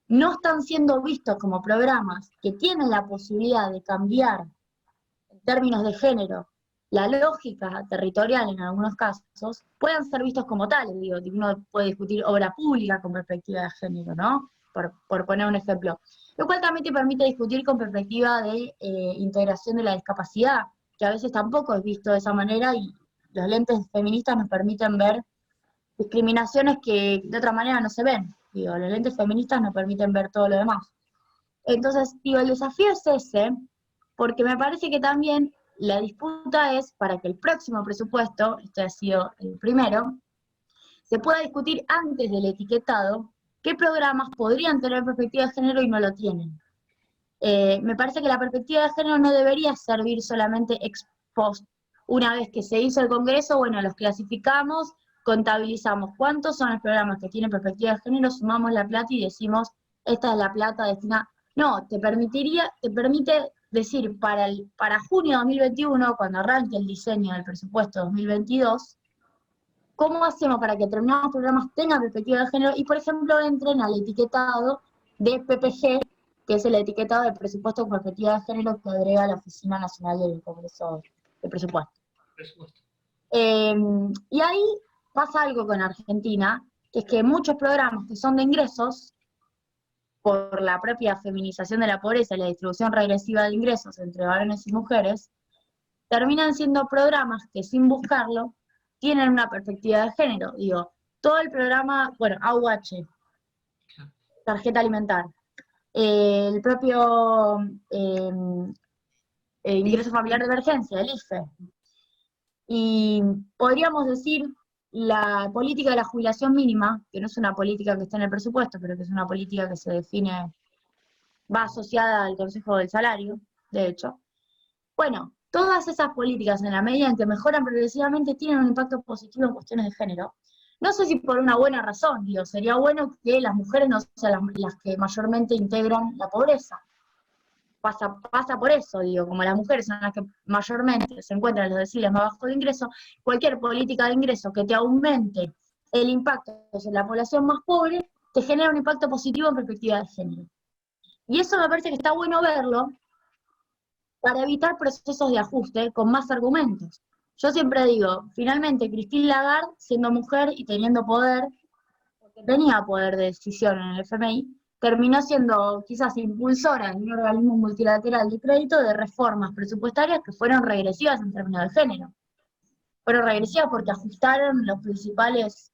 no están siendo vistos como programas que tienen la posibilidad de cambiar en términos de género la lógica territorial en algunos casos, puedan ser vistos como tales. Digo, uno puede discutir obra pública con perspectiva de género, ¿no? Por poner un ejemplo. Lo cual también te permite discutir con perspectiva de integración de la discapacidad, que a veces tampoco es visto de esa manera, y los lentes feministas nos permiten ver discriminaciones que de otra manera no se ven. Digo, los lentes feministas no permiten ver todo lo demás. Entonces, digo, el desafío es ese, porque me parece que también la disputa es para que el próximo presupuesto, este ha sido el primero, se pueda discutir antes del etiquetado qué programas podrían tener perspectiva de género y no lo tienen. Me parece que la perspectiva de género no debería servir solamente ex post. Una vez que se hizo el Congreso, bueno, los clasificamos, contabilizamos cuántos son los programas que tienen perspectiva de género, sumamos la plata y decimos, esta es la plata destinada. No, te permite decir para junio de 2021, cuando arranque el diseño del presupuesto 2022, ¿cómo hacemos para que determinados programas tengan perspectiva de género y, por ejemplo, entren al etiquetado de PPG, que es el etiquetado de presupuesto con perspectiva de género que agrega la Oficina Nacional del Congreso de Presupuesto? Y ahí pasa algo con Argentina, que es que muchos programas que son de ingresos, por la propia feminización de la pobreza y la distribución regresiva de ingresos entre varones y mujeres, terminan siendo programas que sin buscarlo tienen una perspectiva de género. Digo, todo el programa, bueno, AUH, tarjeta alimentar, el propio ingreso familiar de emergencia, el IFE, y podríamos decir la política de la jubilación mínima, que no es una política que está en el presupuesto, pero que es una política que se define, va asociada al Consejo del Salario, de hecho. Bueno, todas esas políticas, en la medida en que mejoran progresivamente, tienen un impacto positivo en cuestiones de género. No sé si por una buena razón, digo, sería bueno que las mujeres no sean las que mayormente integran la pobreza. Pasa por eso, digo, como las mujeres son las que mayormente se encuentran en los deciles más bajos de ingreso, cualquier política de ingreso que te aumente el impacto en la población más pobre, te genera un impacto positivo en perspectiva de género. Y eso me parece que está bueno verlo para evitar procesos de ajuste con más argumentos. Yo siempre digo, finalmente Christine Lagarde, siendo mujer y teniendo poder, porque tenía poder de decisión en el FMI, terminó siendo quizás impulsora en un organismo multilateral de crédito de reformas presupuestarias que fueron regresivas en términos de género. Fueron regresivas porque ajustaron las principales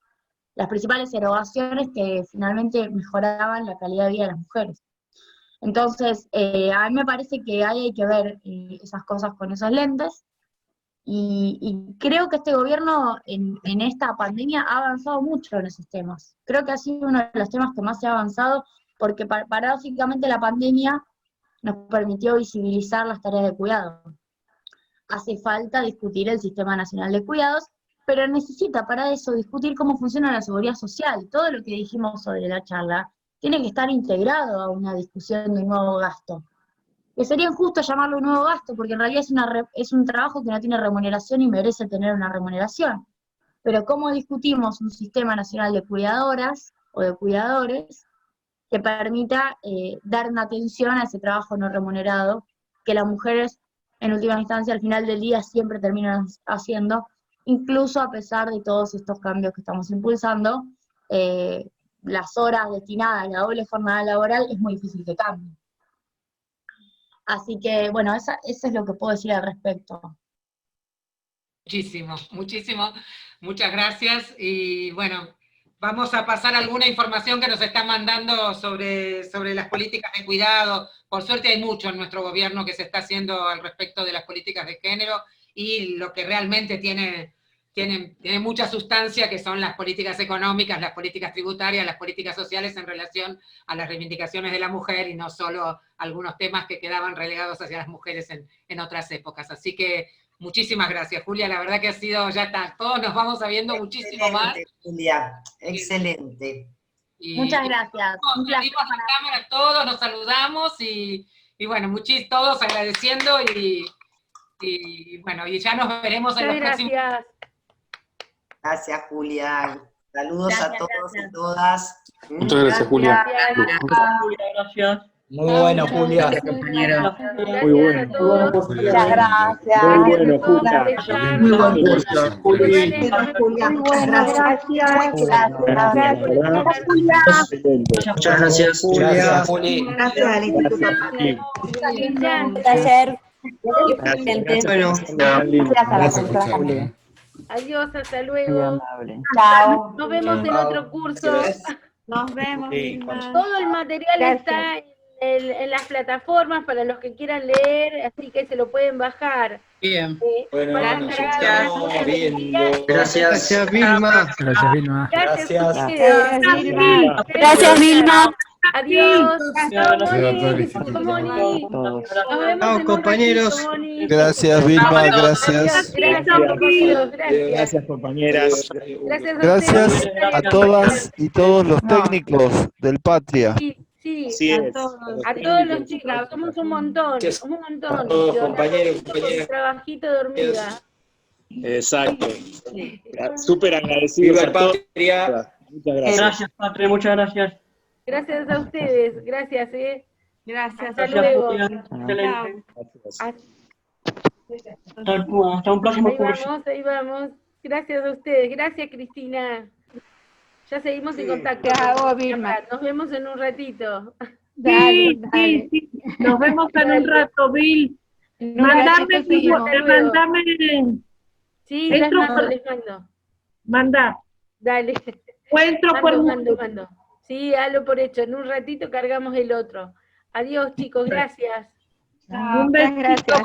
erogaciones que finalmente mejoraban la calidad de vida de las mujeres. Entonces, a mí me parece que hay que ver esas cosas con esos lentes, y creo que este gobierno en esta pandemia ha avanzado mucho en esos temas. Creo que ha sido uno de los temas que más se ha avanzado, porque paradójicamente la pandemia nos permitió visibilizar las tareas de cuidado. Hace falta discutir el Sistema Nacional de Cuidados, pero necesita para eso discutir cómo funciona la seguridad social. Todo lo que dijimos sobre la charla tiene que estar integrado a una discusión de un nuevo gasto. Que sería injusto llamarlo un nuevo gasto, porque en realidad es un trabajo que no tiene remuneración y merece tener una remuneración. Pero ¿cómo discutimos un Sistema Nacional de Cuidadoras o de cuidadores que permita dar una atención a ese trabajo no remunerado, que las mujeres, en última instancia, al final del día, siempre terminan haciendo, incluso a pesar de todos estos cambios que estamos impulsando? Las horas destinadas a la doble jornada laboral es muy difícil que cambien. Así que, bueno, eso es lo que puedo decir al respecto. Muchísimo, muchísimo. Muchas gracias. Y bueno, vamos a pasar alguna información que nos están mandando sobre las políticas de cuidado. Por suerte hay mucho en nuestro gobierno que se está haciendo al respecto de las políticas de género, y lo que realmente tiene mucha sustancia, que son las políticas económicas, las políticas tributarias, las políticas sociales en relación a las reivindicaciones de la mujer, y no solo algunos temas que quedaban relegados hacia las mujeres en otras épocas. Así que muchísimas gracias, Julia. La verdad que ha sido, ya está, todos nos vamos sabiendo muchísimo más. Julia, excelente. Muchas gracias. Nos dimos la cámara todos, nos saludamos, y bueno, todos agradeciendo, y bueno, y ya nos veremos en los próximos. Gracias, Julia. Saludos a todos y todas. Muchas gracias, Julia. Gracias. Muy bueno, Julia, compañero. Muy bueno. Muchas gracias. Muy bueno, Julia. Muy buen curso. Julia, muchas gracias. Muchas gracias, Julia. Gracias al Instituto. Gracias. Taller. Bueno, Gracias a la Adiós, hasta Muy luego. amable. Chao. Nos vemos en otro curso. Nos vemos, Sí, Vilma. Todo el material Gracias. está en las plataformas para los que quieran leer, así que se lo pueden bajar. Bien. Bueno, Bueno, nos estamos viendo. Gracias. Gracias, Vilma. Gracias, Vilma. Gracias. Gracias. a ustedes. Vilma. Gracias, Vilma. Adiós. Chao, Gracias, Moni. Felicito. Moni. Todos. Nos vemos Chao, en un compañeros. ratito, Moni. Gracias, Vilma, gracias. Gracias, compañeros. Gracias. Gracias, compañeras. Gracias a Gracias ustedes. a todas y todos los técnicos del Patria. Sí, Así es. a todos los chicos, somos un montón, un montón. todos, Yo, compañeros, un compañeras. trabajito de hormiga. Exacto. Súper agradecidos Viva a el todos. Patria. Muchas gracias. Gracias, Patria, muchas gracias. Gracias a ustedes, gracias, Gracias. Hasta Gracias, luego. Julia. Excelente. Gracias. Hasta un próximo Ahí curso. vamos, ahí vamos. Gracias a ustedes, gracias Cristina. Ya seguimos en contacto. Chao, Vilma. Nos vemos en un ratito. Dale, dale. Nos vemos en un rato, Bill. En un ratito Mandame, seguimos. mandame, Sí, Entro les mando. manda. Dale. O entro por Mando. Sí, hazlo por hecho. En un ratito cargamos el otro. Adiós, chicos, gracias. Chao, Un besito. gracias.